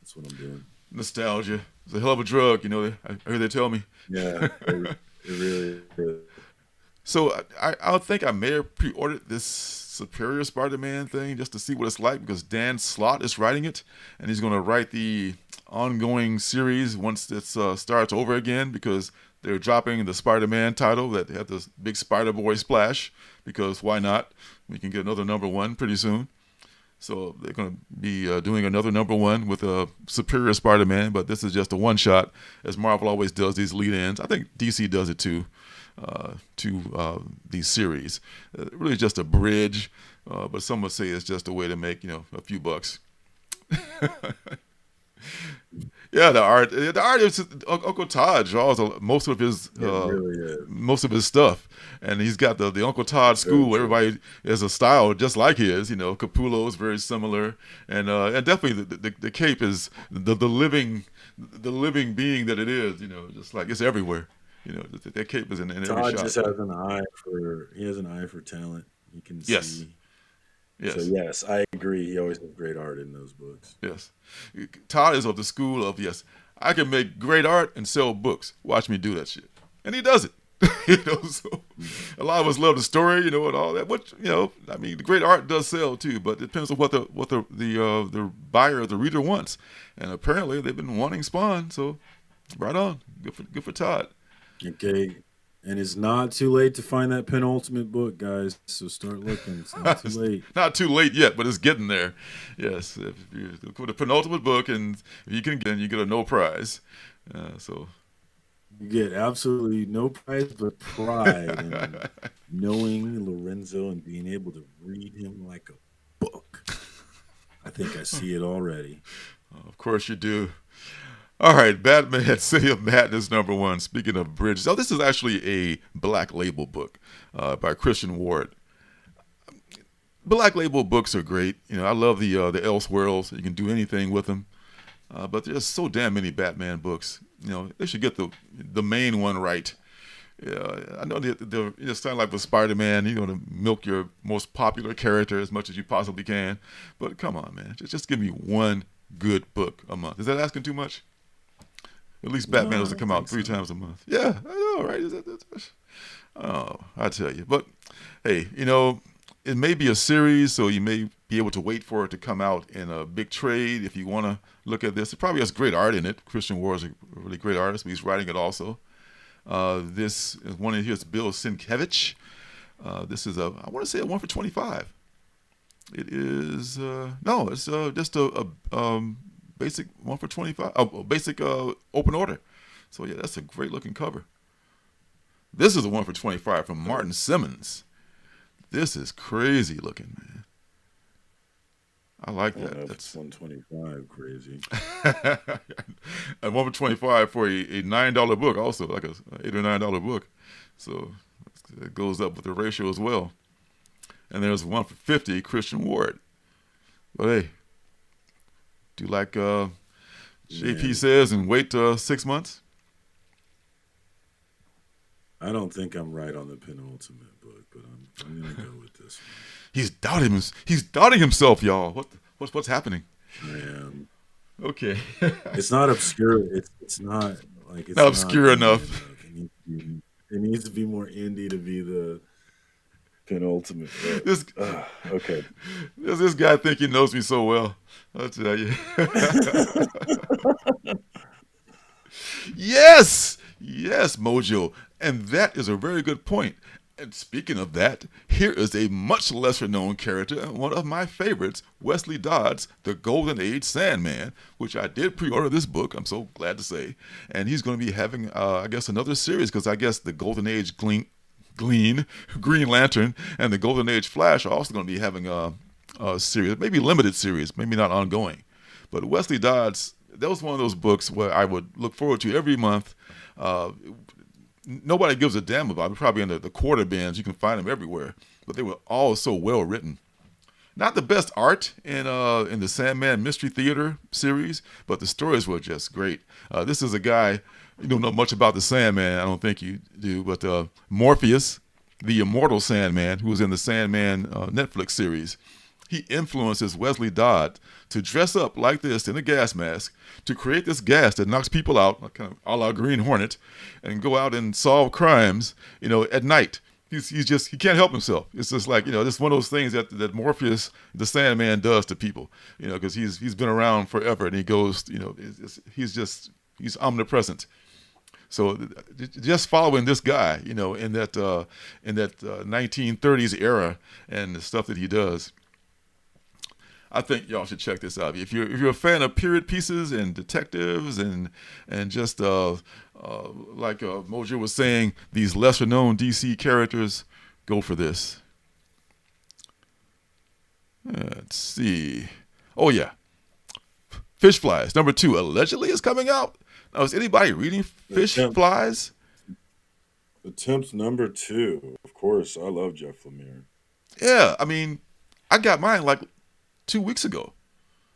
S5: that's what I'm doing.
S1: Nostalgia. It's a hell of a drug, you know. I heard they tell me.
S5: Yeah, it really is.
S1: So I think I may have pre-ordered this Superior Spider-Man thing just to see what it's like, because Dan Slott is writing it, and he's going to write the ongoing series once it starts over again, because they're dropping the Spider-Man title that had this big Spider-Boy splash, because why not? We can get another #1 pretty soon. So they're going to be doing another #1 with a Superior Spider-Man, but this is just a one-shot, as Marvel always does these lead-ins. I think DC does it too, to these series. Really just a bridge, but some would say it's just a way to make, you know, a few bucks. Yeah, the art is Uncle Todd draws most of his stuff, and he's got the Uncle Todd school. Everybody has a style just like his. You know, Capullo is very similar, and definitely the cape is the living being that it is. You know, just like it's everywhere. You know, that cape is in every shot.
S5: Todd just has an eye for talent. You can see.
S1: Yes.
S5: So yes, I agree. He always has great art in those books.
S1: Yes. Todd is of the school of, yes, I can make great art and sell books. Watch me do that shit. And he does it. You know, so a lot of us love the story, you know, and all that. But, you know, I mean, the great art does sell too, but it depends on what the buyer, the reader wants. And apparently they've been wanting Spawn, so right on. Good for Todd.
S5: Okay. And it's not too late to find that penultimate book, guys. So start looking. It's not too late.
S1: Not too late yet, but it's getting there. Yes, if you look for the penultimate book, and if you can get a no prize. So
S5: you get absolutely no prize, but pride in knowing Lorenzo and being able to read him like a book. I think I see it already.
S1: Of course you do. All right, Batman City of Madness #1. Speaking of bridges, this is actually a Black Label book by Christian Ward. Black Label books are great. You know, I love the Elseworlds. You can do anything with them. But there's so damn many Batman books. You know, they should get the main one right. I know it's kind of like with Spider-Man. You're going to milk your most popular character as much as you possibly can. But come on, man. Just give me one good book a month. Is that asking too much? At least Batman doesn't come out 3 times a month. Yeah, I know, right? Oh, I tell you. But, hey, you know, it may be a series, so you may be able to wait for it to come out in a big trade if you want to look at this. It probably has great art in it. Christian Ward is a really great artist, but he's writing it also. This is one of his Bill Sienkiewicz. This is I want to say a 1 for 25. It is no, it's just a basic 1 for 25, basic open order. So yeah, that's a great looking cover. This is a 1 for 25 from Martin Simmons. This is crazy looking, man. I like that. That's
S5: 125 crazy.
S1: And 1 for 25 for a $9 book, also like a $8 or $9 book. So it goes up with the ratio as well. And there's 1 for 50, Christian Ward. But hey, do like JP says and wait 6 months.
S5: I don't think I'm right on the penultimate book, but I'm gonna go with this one.
S1: He's doubting himself, y'all. What's happening?
S5: Man.
S1: Okay.
S5: It's not obscure. It's not like it's
S1: not obscure enough.
S5: It needs to be more indie to be the penultimate. Okay.
S1: Does this guy think he knows me so well? I'll tell you. Yes, Mojo. And that is a very good point. And speaking of that, here is a much lesser known character and one of my favorites, Wesley Dodds, the Golden Age Sandman, which I did pre-order this book, I'm so glad to say. And he's going to be having, I guess, another series, because I guess the Golden Age Green Lantern and the Golden Age Flash are also going to be having a series, maybe limited series, maybe not ongoing. But Wesley Dodds, that was one of those books where I would look forward to every month. Nobody gives a damn about it. Probably in the quarter bins, you can find them everywhere. But they were all so well written. Not the best art in the Sandman Mystery Theater series, but the stories were just great. This is a guy, you don't know much about the Sandman, I don't think you do, but Morpheus, the immortal Sandman, who was in the Sandman Netflix series, he influences Wesley Dodd to dress up like this in a gas mask to create this gas that knocks people out, kind of a la Green Hornet, and go out and solve crimes, at night. He can't help himself. It's just like, this one of those things that Morpheus, the Sandman, does to people, because he's been around forever, and he goes, he's omnipresent. So just following this guy, in that 1930s era and the stuff that he does, I think y'all should check this out. If you're a fan of period pieces and detectives and just like Mojo was saying, these lesser known DC characters, go for this. Let's see. Oh yeah, Fish Flies #2 allegedly is coming out. Now, is anybody reading Fish Flies?
S5: Attempts #2. Of course, I love Jeff Lemire.
S1: Yeah, I mean, I got mine like 2 weeks ago,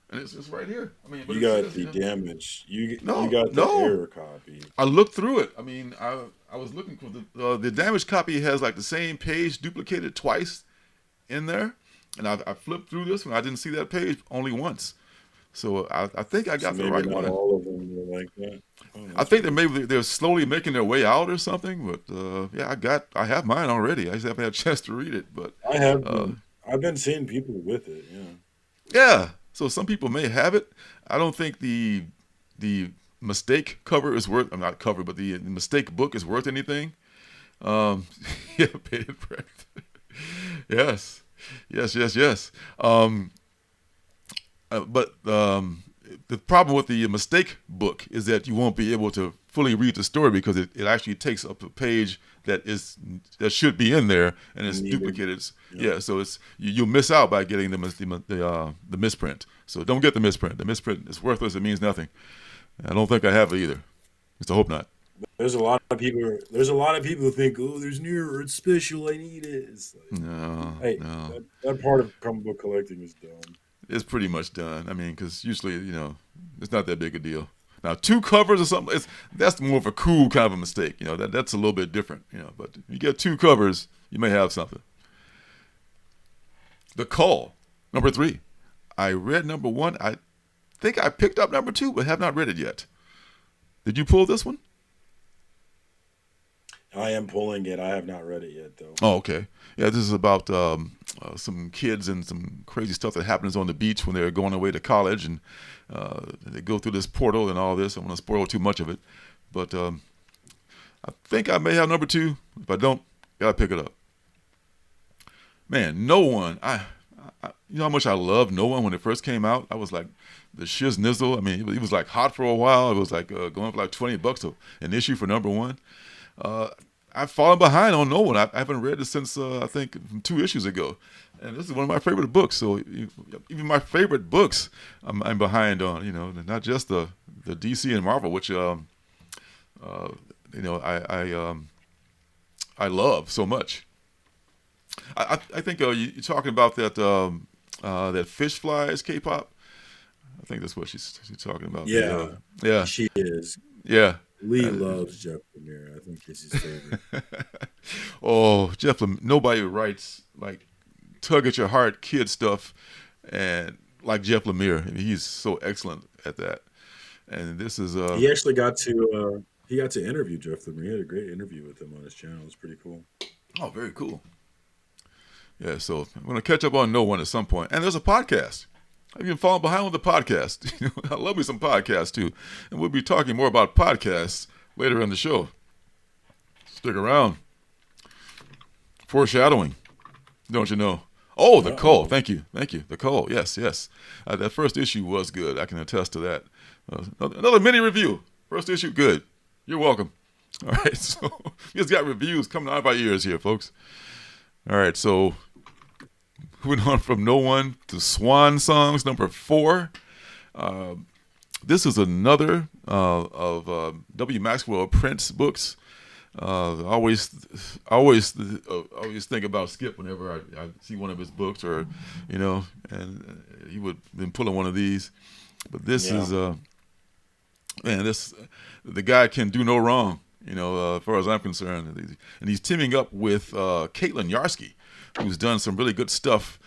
S1: and it's right here. I mean,
S5: you got the damage. You got the error copy.
S1: I looked through it. I mean, I was looking for the damaged copy has like the same page duplicated twice in there, and I flipped through this one. I didn't see that page only once, so I think I got the right one.
S5: Maybe not all of them were like that.
S1: I think they're slowly making their way out or something. But yeah, I have mine already. I just haven't had a chance to read it. But
S5: I have. I've been seeing people with it. Yeah.
S1: Yeah, so some people may have it. I don't think the mistake cover is worth. I'm not cover, but the mistake book is worth anything. Yeah, paid print. Yes. But the problem with the mistake book is that you won't be able to fully read the story because it actually takes up a page that should be in there and it's duplicated. Yeah, so it's you'll miss out by getting the misprint. So don't get the misprint. The misprint is worthless. It means nothing. I don't think I have it either. At least I hope not.
S5: There's a lot of people who think, oh, there's new, it's special, I need it. It's like,
S1: no.
S5: That part of comic book collecting is done.
S1: It's pretty much done. I mean, because usually, it's not that big a deal. Now, 2 covers or something, that's more of a cool kind of a mistake. That's a little bit different. But if you get 2 covers, you may have something. The Call, #3. I read #1. I think I picked up #2, but have not read it yet. Did you pull this one?
S5: I am pulling it. I have not read it yet, though.
S1: Oh, okay. Yeah, this is about some kids and some crazy stuff that happens on the beach when they're going away to college, and they go through this portal and all this. I don't want to spoil too much of it, but I think I may have number 2. If I don't, gotta pick it up. Man, No One. You know how much I loved No One when it first came out? I was like the shiz nizzle. I mean, it was like hot for a while. It was like going for like $20 an issue for number 1. I've fallen behind on No One. I haven't read it since I think 2 issues ago, and this is one of my favorite books. So even my favorite books, I'm behind on. You know, not just the DC and Marvel, which you know I love so much. I think you're talking about that that Fish Flies K-pop. I think that's what she's talking about.
S5: Yeah,
S1: yeah,
S5: she is.
S1: Yeah,
S5: Lee loves Jeff Lemire. I think he's his favorite.
S1: Oh, Jeff Lemire. Nobody writes like tug at your heart kid stuff, and like Jeff Lemire. I mean, he's so excellent at that. And this is
S5: he actually got to interview Jeff Lemire. He had a great interview with him on his channel. It was pretty cool.
S1: Oh, very cool. Yeah, so I'm going to catch up on No One at some point. And there's a podcast. I've been falling behind with the podcast. I love me some podcasts, too. And we'll be talking more about podcasts later in the show. Stick around. Foreshadowing. Don't you know? Oh, the Call. Thank you. The Call. Yes. That first issue was good. I can attest to that. Another mini review. First issue, good. You're welcome. All right, so we just got reviews coming out of our ears here, folks. All right, so moving on from No One to Swan Songs, number 4. This is another of W. Maxwell Prince books. I always think about Skip whenever I see one of his books, or you know, and he would been pulling one of these. But this is the guy can do no wrong. You know, as far as I'm concerned, and he's teaming up with Caitlin Yarsky, who's done some really good stuff,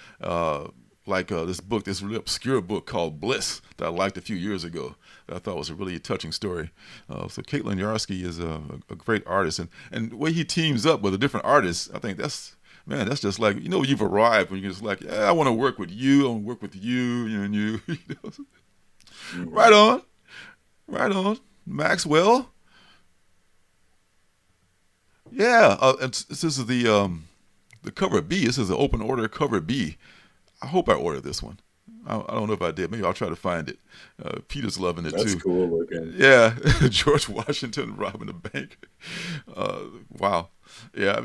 S1: like this really obscure book called Bliss that I liked a few years ago. That I thought was a really touching story. So Caitlin Yarsky is a great artist, and the way he teams up with a different artist, I think that's just like, you know, you've arrived when you're just like, yeah, I want to work with you, I want to work with you, and you. You know? Mm-hmm. Right on, Maxwell. Yeah, and this is the cover B. This is the open order cover B. I hope I ordered this one. I don't know if I did. Maybe I'll try to find it. Peter's loving it too.
S5: That's cool looking.
S1: Yeah, George Washington robbing a bank. Wow. Yeah,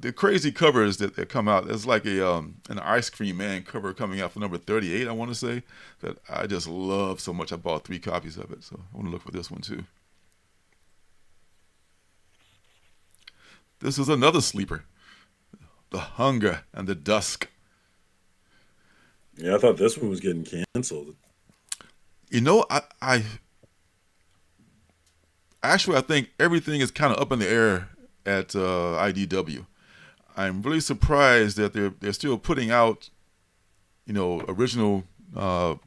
S1: the crazy covers that come out. There's like an Ice Cream Man cover coming out for number 38, I want to say, that I just love so much. I bought 3 copies of it, so I want to look for this one too. This is another sleeper. The Hunger and the Dusk.
S5: Yeah, I thought this one was getting canceled.
S1: You know, I think everything is kind of up in the air at IDW. I'm really surprised that they're still putting out, you know, original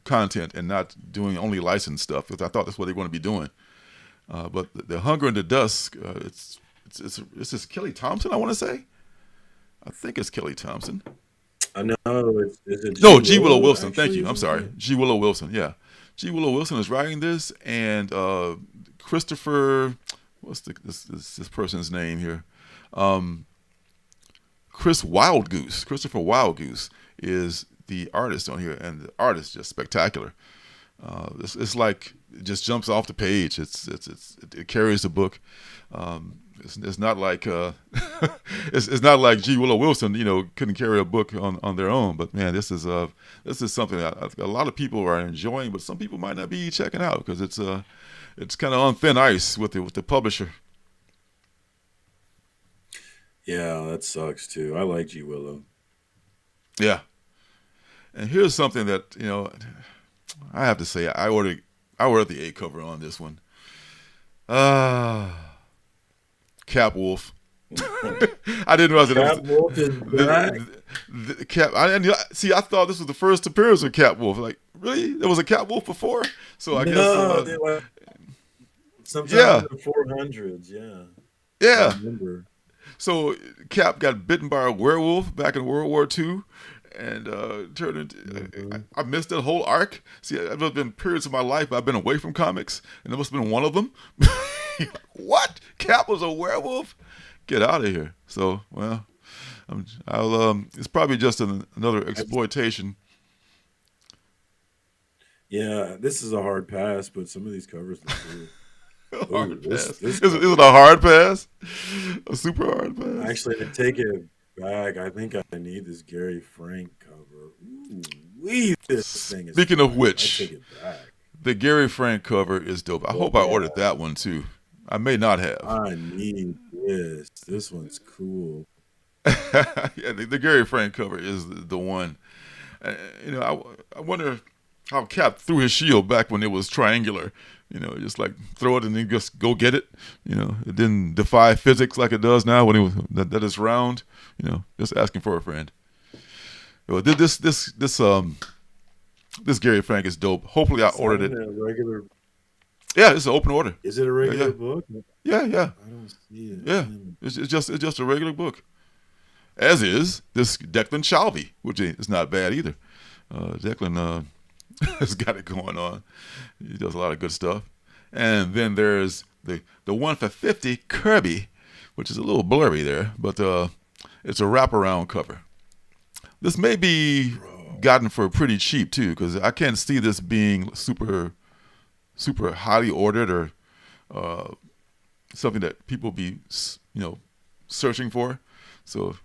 S1: content and not doing only licensed stuff, because I thought that's what they're going to be doing. But the Hunger and the Dusk, it's Kelly Thompson, I want to say. I think it's Kelly Thompson.
S5: I know. Is it
S1: G. Willow Wilson. Thank you. I'm sorry. G. Willow Wilson. Yeah. G. Willow Wilson is writing this, and Christopher, what's this person's name here? Christopher Wildgoose is the artist on here, and the art is just spectacular. It's like it just jumps off the page. It carries the book. It's not like it's not like G. Willow Wilson, you know, couldn't carry a book on their own. But man, this is something that a lot of people are enjoying, but some people might not be checking out because it's kind of on thin ice with the publisher.
S5: Yeah, that sucks too. I like G. Willow.
S1: Yeah, and here's something that, you know, I have to say, I ordered the A cover on this one. Cap Wolf. I didn't realize
S5: Cap Wolf is back.
S1: I thought this was the first appearance of Cap Wolf. Like, really? There was a Cap Wolf before? So I guess
S5: sometime in the 400s.
S1: Yeah.
S5: I remember.
S1: So Cap got bitten by a werewolf back in World War II, and turned into. I missed that whole arc. See, there's been periods of my life I've been away from comics, and there must have been one of them. What? Cap was a werewolf? Get out of here. So, well, it's probably just another exploitation.
S5: Yeah, this is a hard pass, but some of these covers look cool.
S1: Hard pass. Is it a hard pass? A super hard pass?
S5: Actually, I take it back. I think I need this Gary Frank cover. Ooh, this thing is.
S1: Speaking of
S5: I
S1: which,
S5: take it back.
S1: the Gary Frank cover is dope. I hope I ordered that one too. I may not have.
S5: I need this. This one's cool.
S1: Yeah, the Gary Frank cover is the one. I wonder how Cap threw his shield back when it was triangular. Just like throw it and then just go get it. It didn't defy physics like it does now when that it's round. Just asking for a friend. Well, this Gary Frank is dope. Hopefully, I ordered it.
S5: Regular.
S1: Yeah, it's an open order.
S5: Is it a regular book?
S1: Yeah.
S5: I don't see it.
S1: Yeah, it's just a regular book. As is this Declan Shalvey, which is not bad either. Declan has got it going on. He does a lot of good stuff. And then there's the one for $50 Kirby, which is a little blurry there, but it's a wraparound cover. This may be gotten for pretty cheap too, because I can't see this being super highly ordered or something that people be searching for. So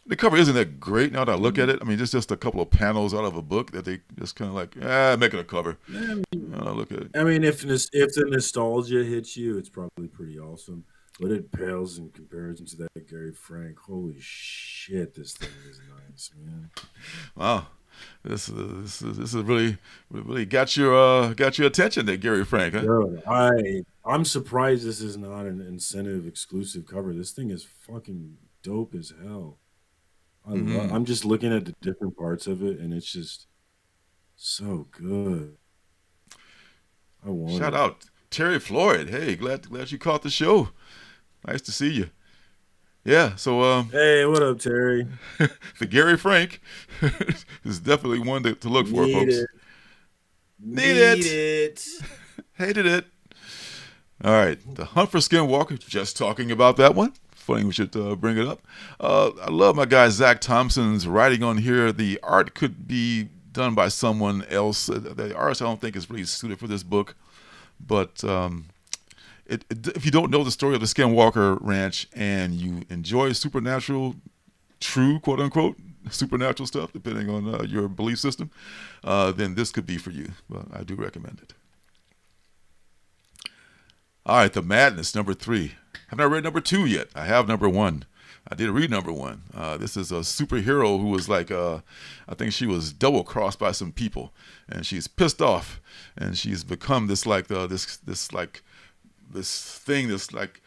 S1: the cover isn't that great now that I look at it. I mean, it's just a couple of panels out of a book that they just kind of like, make it a cover. I look at it.
S5: I mean, if the nostalgia hits you, it's probably pretty awesome. But it pales in comparison to that Gary Frank. Holy shit, this thing is nice, man.
S1: Wow. This is really got your attention there, Gary Frank, huh?
S5: Bro, I'm surprised this is not an incentive exclusive cover. This thing is fucking dope as hell. I'm just looking at the different parts of it, and it's just so good.
S1: Shout out Terry Floyd. Hey, glad you caught the show. Nice to see you. Yeah, so
S5: hey, what up, Terry?
S1: The Gary Frank is definitely one to look for, folks. Need it. Hated it. All right, The Hunt for Skinwalker. Just talking about that one. Funny we should bring it up. I love my guy Zach Thompson's writing on here. The art could be done by someone else. The artist I don't think is really suited for this book, but if you don't know the story of the Skinwalker Ranch and you enjoy supernatural, true quote unquote supernatural stuff, depending on your belief system, then this could be for you. Well, I do recommend it. All right, The Madness, number 3. I've not read number 2 yet. I have number 1. I did read number 1. This is a superhero who was like, I think she was double crossed by some people, and she's pissed off, and she's become this like this thing, this like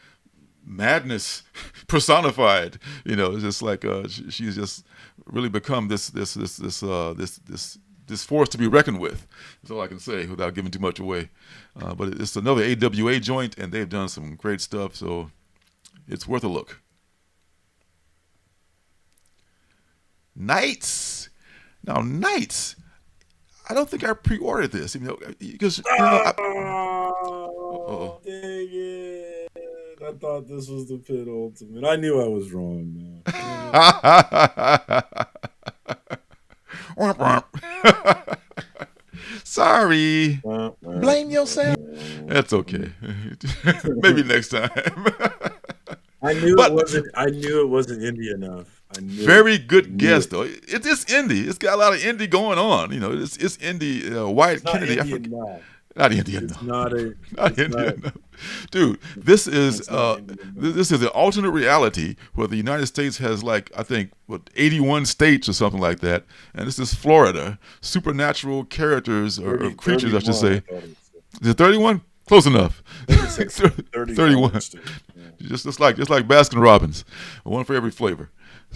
S1: madness personified. It's just like she's just really become this force to be reckoned with. That's all I can say without giving too much away. But it's another AWA joint, and they've done some great stuff, so it's worth a look. Knights. Now, Knights. I don't think I pre-ordered this, because
S5: dang it! I thought this was the Pit Ultimate. I knew I was wrong, man.
S1: Sorry.
S8: Blame yourself.
S1: That's okay. Maybe next time.
S5: I knew it wasn't indie enough.
S1: Very good guess, though. It's indie. It's got a lot of indie going on. It's indie. Wyatt Kennedy. Not Indian.
S5: It's not
S1: Indian. Dude, this is an alternate reality where the United States has I think 81 states or something like that, and this is Florida. Supernatural characters or creatures, I should say. Is it 31? Close enough. 31. Just like Baskin Robbins, one for every flavor.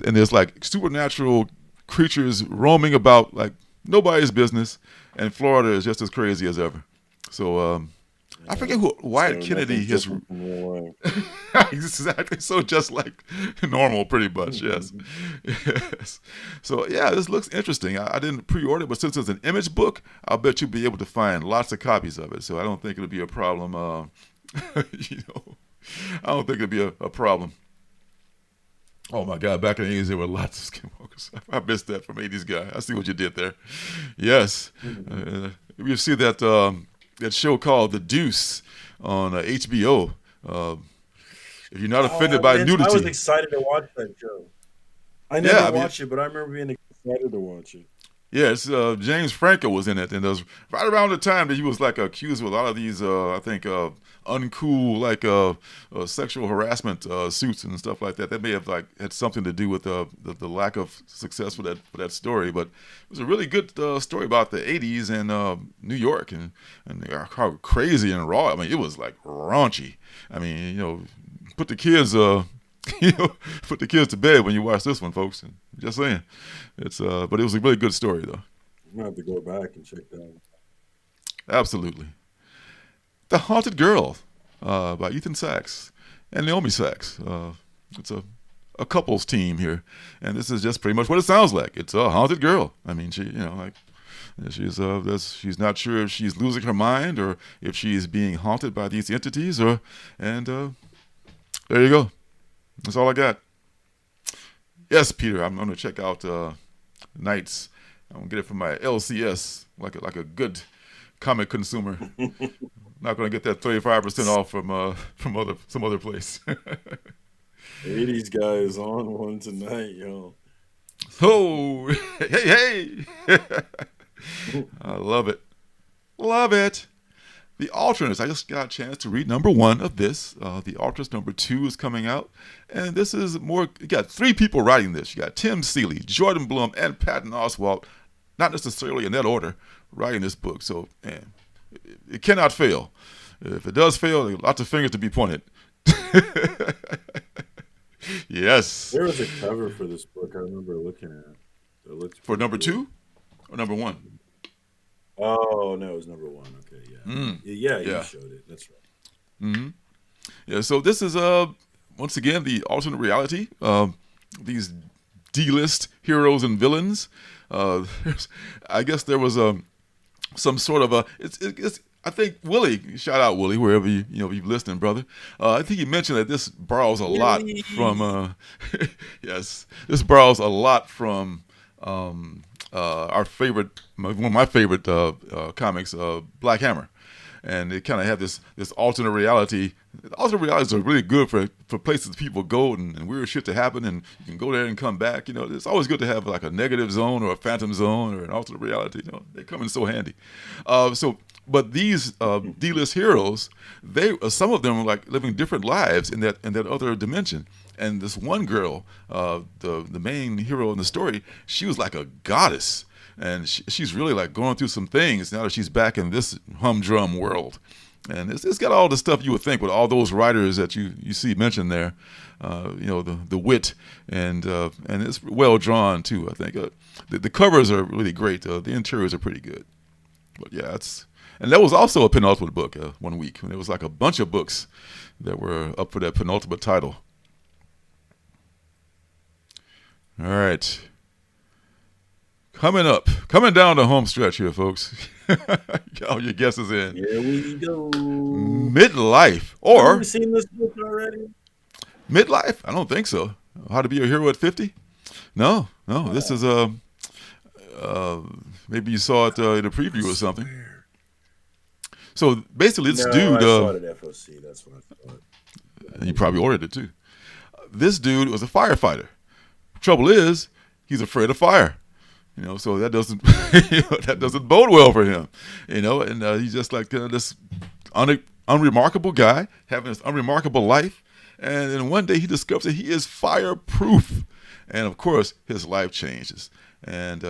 S1: And there's supernatural creatures roaming about like nobody's business, and Florida is just as crazy as ever. So I forget who Wyatt Kennedy has. Exactly. So just like normal, pretty much. Yes. Yes. So yeah, this looks interesting. I didn't pre-order it, but since it's an image book, I'll bet you'll be able to find lots of copies of it. So I don't think it'll be a problem You know, I don't think it'd be a problem. Oh my God! Back in the 80s, there were lots of skinwalkers. I missed that from 80s guy. I see what you did there. Yes, you see that that show called The Deuce on HBO. If you're not offended by nudity,
S5: I was excited to watch that show. I never watched it, but I remember being excited to watch it.
S1: Yes, James Franco was in it, and it was right around the time that he was like accused with a lot of these, I think, uncool sexual harassment suits and stuff like that. That may have like had something to do with the lack of success for that story. But it was a really good story about the '80s and New York and how crazy and raw. I mean, it was like raunchy. I mean, you know, put the kids. Put the kids to bed when you watch this one, folks. And just saying, it's but it was a really good story, though.
S5: I'm gonna have to go back and check that out.
S1: Absolutely. The Haunted Girl by Ethan Sachs and Naomi Sachs. It's a couples team here, and this is just pretty much what it sounds like. It's a haunted girl. I mean, she, you know, like she's not sure if she's losing her mind or if she's being haunted by these entities, and there you go. That's all I got. Yes, Peter, I'm going to check out Nights. I'm going to get it from my LCS, like a good comic consumer. Not going to get that 35% off from some other place.
S5: 80s guy is on one tonight, yo.
S1: Oh, hey. I love it. Love it. The Alternates. I just got a chance to read number 1 of this. The Alternates number 2 is coming out. And this is more, you got 3 people writing this. You got Tim Seeley, Jordan Blum, and Patton Oswalt, not necessarily in that order, writing this book. So, man, it cannot fail. If it does fail, there are lots of fingers to be pointed. Yes.
S5: There was a cover for this book I remember looking at. It looked
S1: for number 2 or number 1?
S5: Oh, no, it was number 1. Okay, yeah. Yeah, you showed it. That's right.
S1: Mm-hmm. Yeah, so this is, once again, the alternate reality. These D-list heroes and villains. I guess there was some sort of it's I think Willie, shout out Willie, wherever you've listening, brother. I think you mentioned that this borrows a lot from, yes, this borrows a lot from our favorite, one of my favorite comics, Black Hammer. And they kind of have this alternate reality. Alternate realities are really good for places people go and weird shit to happen, and you can go there and come back. You know, it's always good to have like a negative zone or a phantom zone or an alternate reality. You know, they come in so handy. But these D-list heroes, some of them are like living different lives in that other dimension. And this one girl, the main hero in the story, she was like a goddess. And she's really like going through some things now that she's back in this humdrum world. And it's got all the stuff you would think with all those writers that you see mentioned there. The wit and it's well drawn too, I think. The covers are really great. The interiors are pretty good. But yeah, and that was also a penultimate book 1 week. There was like a bunch of books that were up for that penultimate title. All right. Coming down the home stretch here, folks. All your guesses in.
S5: Here we go.
S1: Midlife, or
S5: have you seen this book already?
S1: Midlife? I don't think so. How to Be a Hero at 50? No. This is maybe you saw it in a preview or something. So basically, this dude.
S5: I saw it at FOC. That's what I thought.
S1: And you probably ordered it too. This dude was a firefighter. Trouble is, he's afraid of fire. You know, so that doesn't bode well for him. You know, and he's just like this unremarkable guy having this unremarkable life. And then one day he discovers that he is fireproof, and of course his life changes. And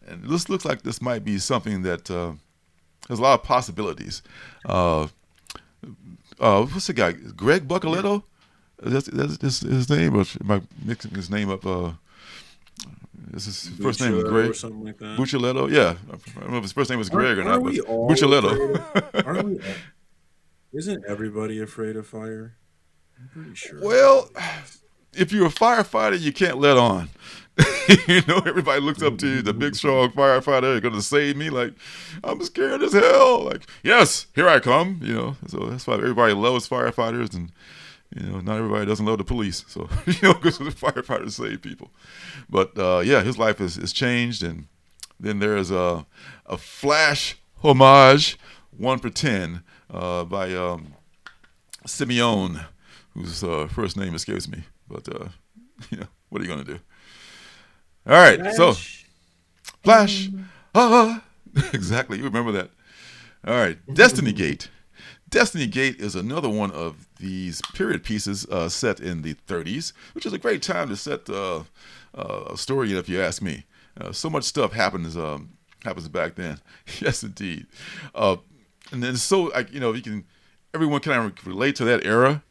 S1: this looks like this might be something that has a lot of possibilities. What's the guy? Greg Buccoletto? That's his name, or am I mixing his name up? His first name is Greg.
S5: Or something like that.
S1: Buccoletto, yeah. I don't know if his first name was Greg or not, but Buccoletto.
S5: Isn't everybody afraid of fire? I'm pretty sure.
S1: Well, if you're a firefighter, you can't let on. Everybody looks up to you, the big, strong firefighter, you're going to save me. Like, I'm scared as hell. Like, yes, here I come. So that's why everybody loves firefighters, and not everybody doesn't love the police. So because the firefighters save people. But his life is changed, and then there's a Flash homage, 1 for 10, by Simeone, whose first name escapes me. But what are you going to do? All right, Flash. Exactly, you remember that. All right, Destiny Gate. Destiny Gate is another one of these period pieces set in the 30s, which is a great time to set a story, if you ask me. So much stuff happens back then. Yes, indeed. And then everyone can relate to that era.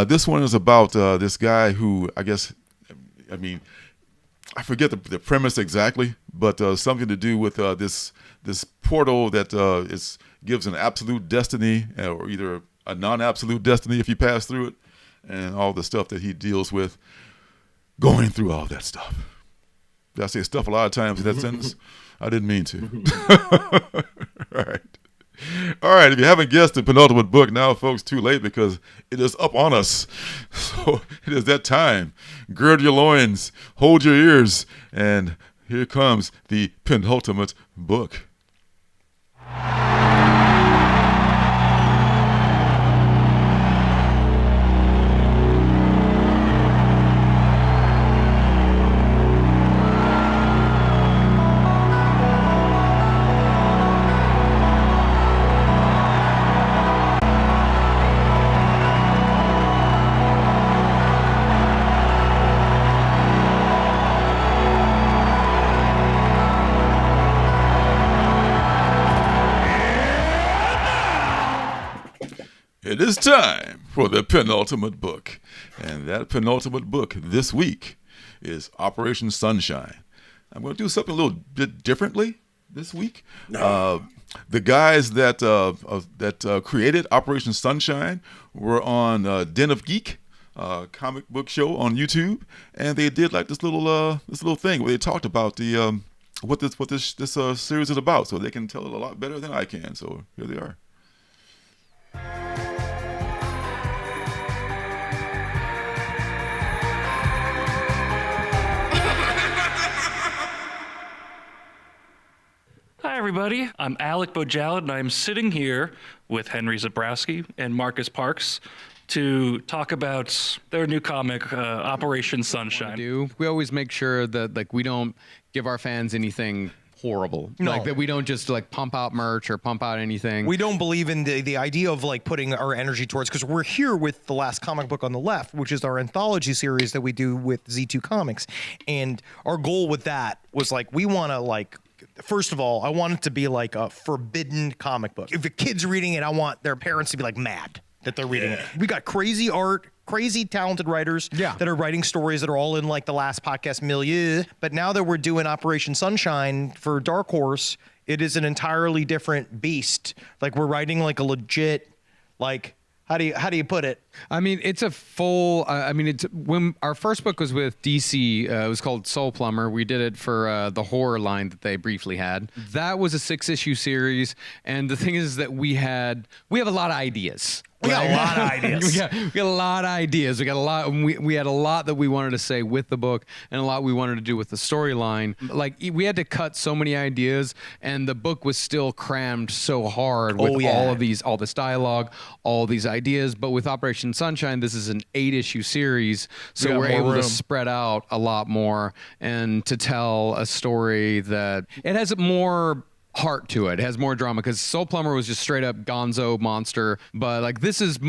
S1: This one is about this guy who, I forget the premise exactly, but something to do with this portal that gives an absolute destiny, or either a non-absolute destiny if you pass through it, and all the stuff that he deals with going through all that stuff. Did I say stuff a lot of times in that sentence? I didn't mean to. All right. If you haven't guessed the penultimate book, now, folks, too late, because it is up on us. So it is that time. Gird your loins, hold your ears, and here comes the penultimate book. It is time for the penultimate book. And that penultimate book this week is Operation Sunshine. I'm going to do something a little bit differently this week. The guys that created Operation Sunshine were on Den of Geek, comic book show on YouTube, and they did like this little thing where they talked about the what this series is about, so they can tell it a lot better than I can. So here they are.
S8: Hi, everybody. I'm Alec Bojalad, and I'm sitting here with Henry Zabrowski and Marcus Parks to talk about their new comic, Operation Sunshine.
S9: We always make sure that we don't give our fans anything horrible.
S10: No.
S9: That we don't just pump out merch or pump out anything.
S10: We don't believe in the idea of putting our energy towards, because we're here with the last comic book on the left, which is our anthology series that we do with Z2 Comics. And our goal with that was we want to first of all, I want it to be like a forbidden comic book. If a kid's reading it, I want their parents to be mad that they're reading it. We got crazy art, crazy talented writers that are writing stories that are all in the last podcast milieu. But now that we're doing Operation Sunshine for Dark Horse, it is an entirely different beast. We're writing a legit, how do you put it?
S9: I mean, it's a full. It's when our first book was with DC. It was called Soul Plumber. We did it for the horror line that they briefly had. That was a 6-issue series, and the thing is that we have a lot of ideas.
S10: We got a lot of ideas.
S9: we got a lot of ideas. We got a lot. We had a lot that we wanted to say with the book, and a lot we wanted to do with the storyline. We had to cut so many ideas, and the book was still crammed so hard with all this dialogue, all these ideas. But with Operation Sunshine, this is an 8-issue series, so we're able to spread out a lot more and to tell a story that it has more heart to it. It has more drama, because Soul Plumber was just straight up gonzo monster, but this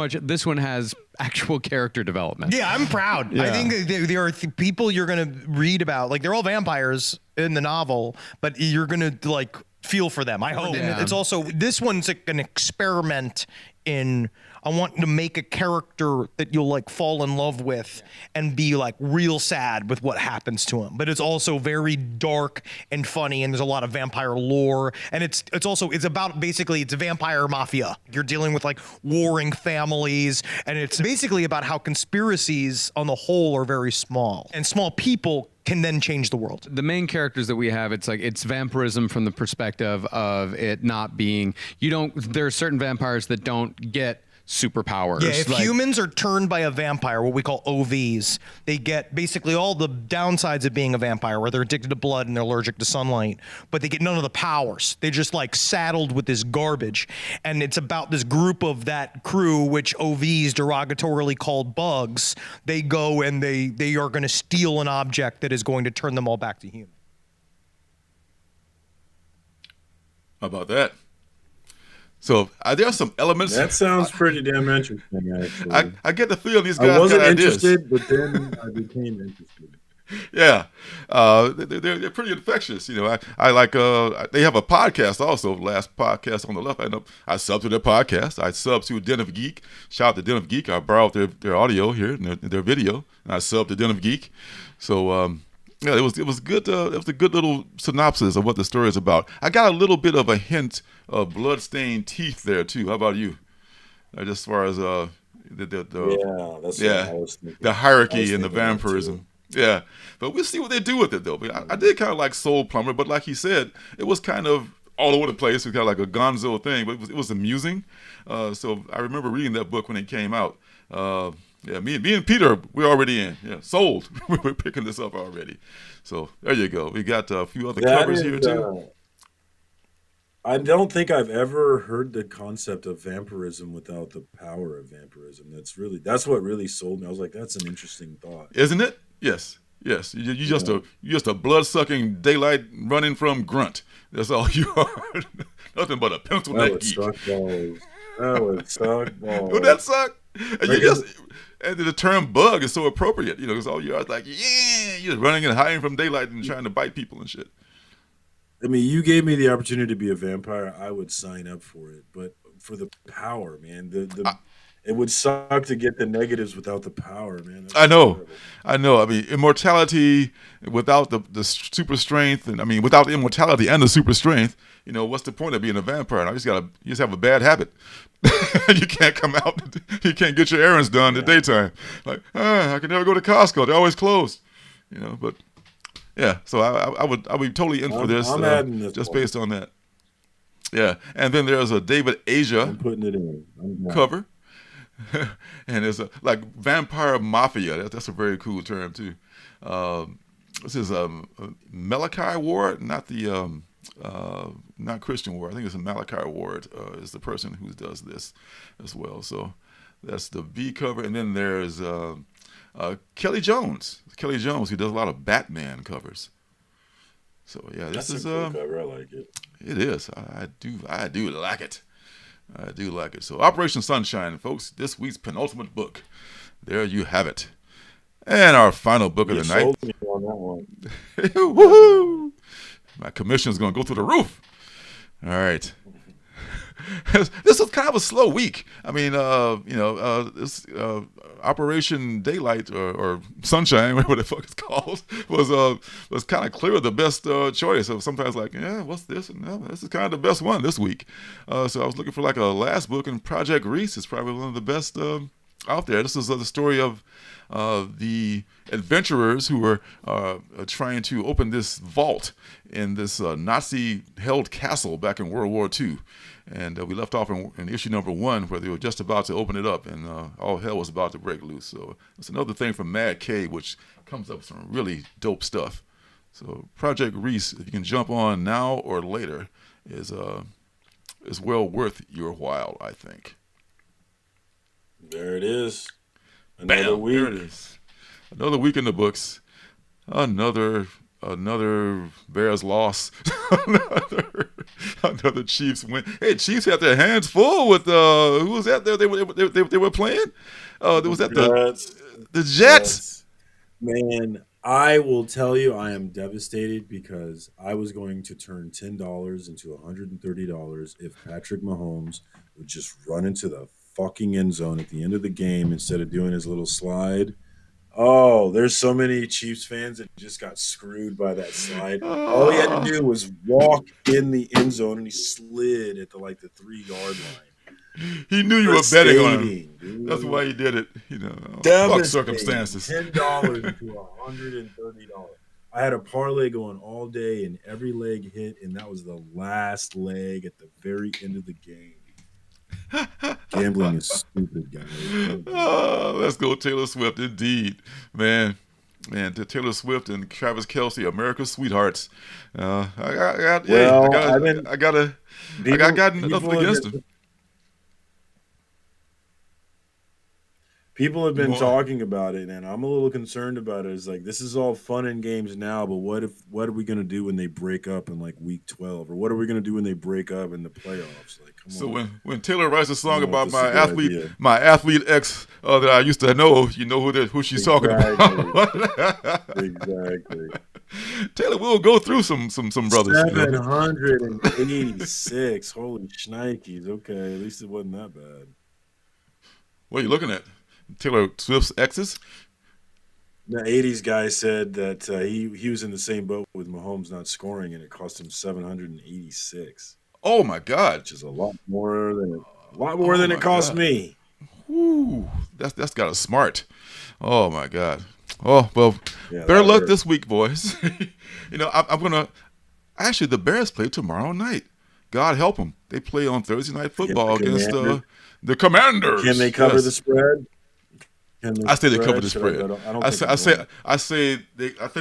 S9: one has actual character development.
S10: Yeah, I'm proud.
S9: Yeah.
S10: I think there are people you're going to read about, they're all vampires in the novel, but you're going to feel for them. I hope.
S9: Yeah.
S10: It's also, this one's like an experiment in, I want to make a character that you'll like fall in love with and be like real sad with what happens to him. But it's also very dark and funny, and there's a lot of vampire lore. And it's about basically, it's a vampire mafia. You're dealing with like warring families, and it's basically about how conspiracies on the whole are very small, and small people can then change the world.
S9: The main characters that we have, it's vampirism from the perspective of it not being, there are certain vampires that don't get superpowers.
S10: Yeah, if humans are turned by a vampire, what we call OVs, they get basically all the downsides of being a vampire, where they're addicted to blood and they're allergic to sunlight, but they get none of the powers. They just like saddled with this garbage. And it's about this group of that crew, which OVs derogatorily called bugs. They go and they are going to steal an object that is going to turn them all back to human.
S1: How about that? So there are some elements.
S5: That sounds pretty damn interesting, actually.
S1: I get the feel these guys
S5: I wasn't
S1: got ideas.
S5: interested, but then I became interested.
S1: Yeah, they're pretty infectious. I like. They have a podcast also. Last podcast on the left. I sub to their podcast. I sub to Den of Geek. Shout out to Den of Geek. I borrowed their audio here and their video, and I sub to Den of Geek. So yeah, it was good. It was a good little synopsis of what the story is about. I got a little bit of a hint of bloodstained teeth there too. How about you? Just as far as the
S5: that's what I was thinking.
S1: The hierarchy and the vampirism. Yeah, but we'll see what they do with it though. But I did kind of like Soul Plumber, but like he said, it was kind of all over the place. It was kind of like a gonzo thing, but it was amusing. So I remember reading that book when it came out. Yeah, me and Peter, we're already in. Yeah, sold. We're picking this up already. So there you go. We got a few other covers here too.
S5: I don't think I've ever heard the concept of vampirism without the power of vampirism. That's what really sold me. I was like, that's an interesting thought,
S1: isn't it? Yes. You just a blood sucking daylight running from grunt. That's all you are. Nothing but a pencil neck geek.
S5: That would suck balls.
S1: Would that suck? And the term bug is so appropriate, because all you are is like, yeah, you're running and hiding from daylight and trying to bite people and shit.
S5: I mean, you gave me the opportunity to be a vampire, I would sign up for it. But for the power, man, it would suck to get the negatives without the power, man.
S1: I know. I mean, immortality without the super strength, and I mean, without the immortality and the super strength, what's the point of being a vampire? You just have a bad habit. You can't come out. You can't get your errands done in the daytime. Like, I can never go to Costco. They're always closed. But yeah. So I would be totally in for this, just based on that. Yeah. And then there's a David Asia
S5: I'm putting it in.
S1: cover. And it's like Vampire Mafia. That's a very cool term too. This is Malachi Ward, not the not Christian Ward. I think it's Malachi Ward is the person who does this as well. So that's the B cover, and then there's Kelly Jones. Kelly Jones, who does a lot of Batman covers. So yeah, this is
S5: a cool cover. I like it.
S1: It is. I do like it. I do like it. So Operation Sunshine, folks, this week's penultimate book. There you have it. And our final book of the night.
S5: Sold me on that one.
S1: Woohoo! My commission is going to go through the roof. All right. This was kind of a slow week. I mean, this Operation Daylight or Sunshine, whatever the fuck it's called, was kind of clearly the best choice. So sometimes like, yeah, what's this? And no, this is kind of the best one this week. So I was looking for like a last book, and Project Reese is probably one of the best out there. This is the story of the adventurers who were trying to open this vault in this Nazi-held castle back in World War II. And we left off in issue number 1 where they were just about to open it up, and all hell was about to break loose. So it's another thing from Mad K, which comes up with some really dope stuff. So Project Reese, if you can jump on now or later, is well worth your while, I think.
S5: There it is. Another
S1: Bam,
S5: week.
S1: there it is. Another week in the books. Another Bears loss. another Chiefs win. Hey, Chiefs had their hands full with who was that there? They were playing. Was that the Jets?
S5: Man, I will tell you, I am devastated because I was going to turn $10 into $130 if Patrick Mahomes would just run into the fucking end zone at the end of the game instead of doing his little slide. Oh, there's so many Chiefs fans that just got screwed by that slide. All he had to do was walk in the end zone, and he slid at the 3-yard line.
S1: He knew you were betting on him. Dude. That's why he did it. Fuck circumstances.
S5: $10 to $130. I had a parlay going all day, and every leg hit, and that was the last leg at the very end of the game. Gambling is stupid, guys.
S1: Let's go Taylor Swift, indeed, man. Taylor Swift and Travis Kelce, America's sweethearts. I got nothing against them.
S5: People have been talking about it, and I'm a little concerned about it. It's like, this is all fun and games now, but what are we going to do when they break up in week 12? Or what are we going to do when they break up in the playoffs?
S1: When Taylor writes a song about my athlete ex that I used to know, you know who she's talking about.
S5: Exactly.
S1: Taylor will go through some brothers.
S5: 786. Holy shnikes. Okay, at least it wasn't that bad.
S1: What are you looking at? Taylor Swift's exes?
S5: The 80s guy said that he was in the same boat with Mahomes not scoring, and it cost him 786.
S1: Oh my God!
S5: Which is a lot more than it cost me.
S1: Ooh, that's got a smart. Oh my God! Oh well, better luck this week, boys. I'm gonna. Actually, the Bears play tomorrow night. God help them. They play on Thursday Night Football against the Commanders.
S5: Can they cover the spread?
S1: I say they cover the spread. I think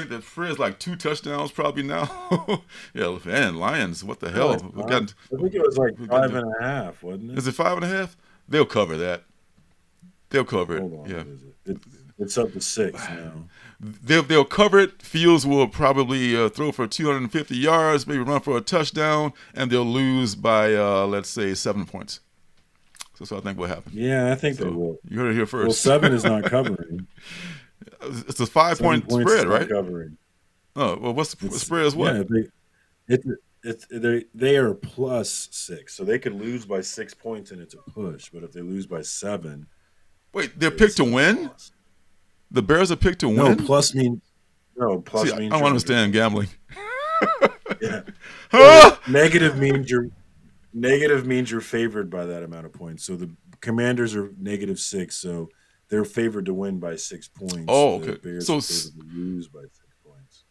S1: the spread is 2 touchdowns probably now. Yeah, man, Lions, what the hell?
S5: I think it was 5.5, wasn't it?
S1: Is it 5.5? They'll cover that. They'll cover it.
S5: Hold on,
S1: yeah.
S5: It's up to 6 now.
S1: They'll cover it. Fields will probably throw for 250 yards, maybe run for a touchdown, and they'll lose by let's say 7 points. So I think what happened.
S5: Yeah, I think they will.
S1: You heard it here first.
S5: Well, 7 is not covering.
S1: It's a 5-point spread, right?
S5: Covering.
S1: Oh, well, the spread is what?
S5: Yeah, they are +6, so they could lose by 6 points and it's a push. But if they lose by 7,
S1: wait, they're picked to win. Loss. The Bears are picked to win.
S5: No, plus means.
S1: I don't understand gambling.
S5: Yeah. Negative means you're favored by that amount of points. So the Commanders are -6, so they're favored to win by 6 points.
S1: Oh, okay.
S5: The Bears
S1: so
S5: are favored to lose by 6 points.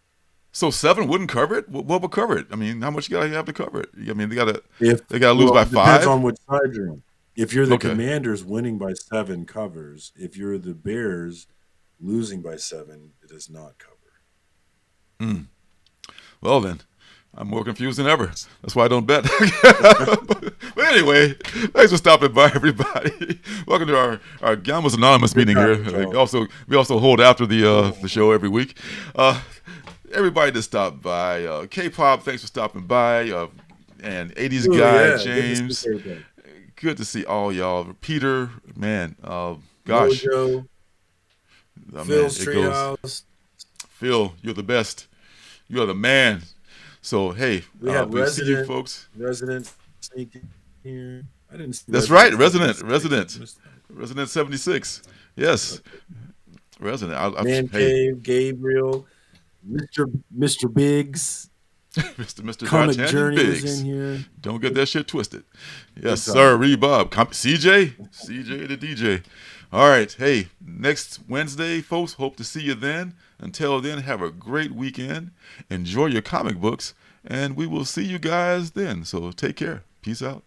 S1: So 7 wouldn't cover it. What would cover it? I mean, how much you gotta have to cover it? I mean, they gotta lose by 5.
S5: Depends on which side you're on. If you're the Commanders, winning by 7 covers. If you're the Bears, losing by 7, it does not cover.
S1: Well then, I'm more confused than ever. That's why I don't bet. But anyway, thanks for stopping by, everybody. Welcome to our Gamblers Anonymous meeting here. We also hold after the show every week. Everybody that stopped by, K-pop, thanks for stopping by, and 80s guy James. Good to see all y'all. Peter, man, gosh.
S5: Mojo, Phil's Treehouse.
S1: Phil, you're the best. You are the man. So, hey, we see you folks.
S5: Resident sneaking here. I didn't see
S1: That's right, Resident 76. Yes. Resident.
S5: Man Cave, Gabriel, Mr. Biggs.
S1: Mr.
S5: Comic
S1: D'Artagnan
S5: Journey
S1: Biggs.
S5: is in here.
S1: Don't get that shit twisted. Yes, sir. Rebob. CJ the DJ. All right. Hey, next Wednesday, folks. Hope to see you then. Until then, have a great weekend. Enjoy your comic books. And we will see you guys then. So take care. Peace out.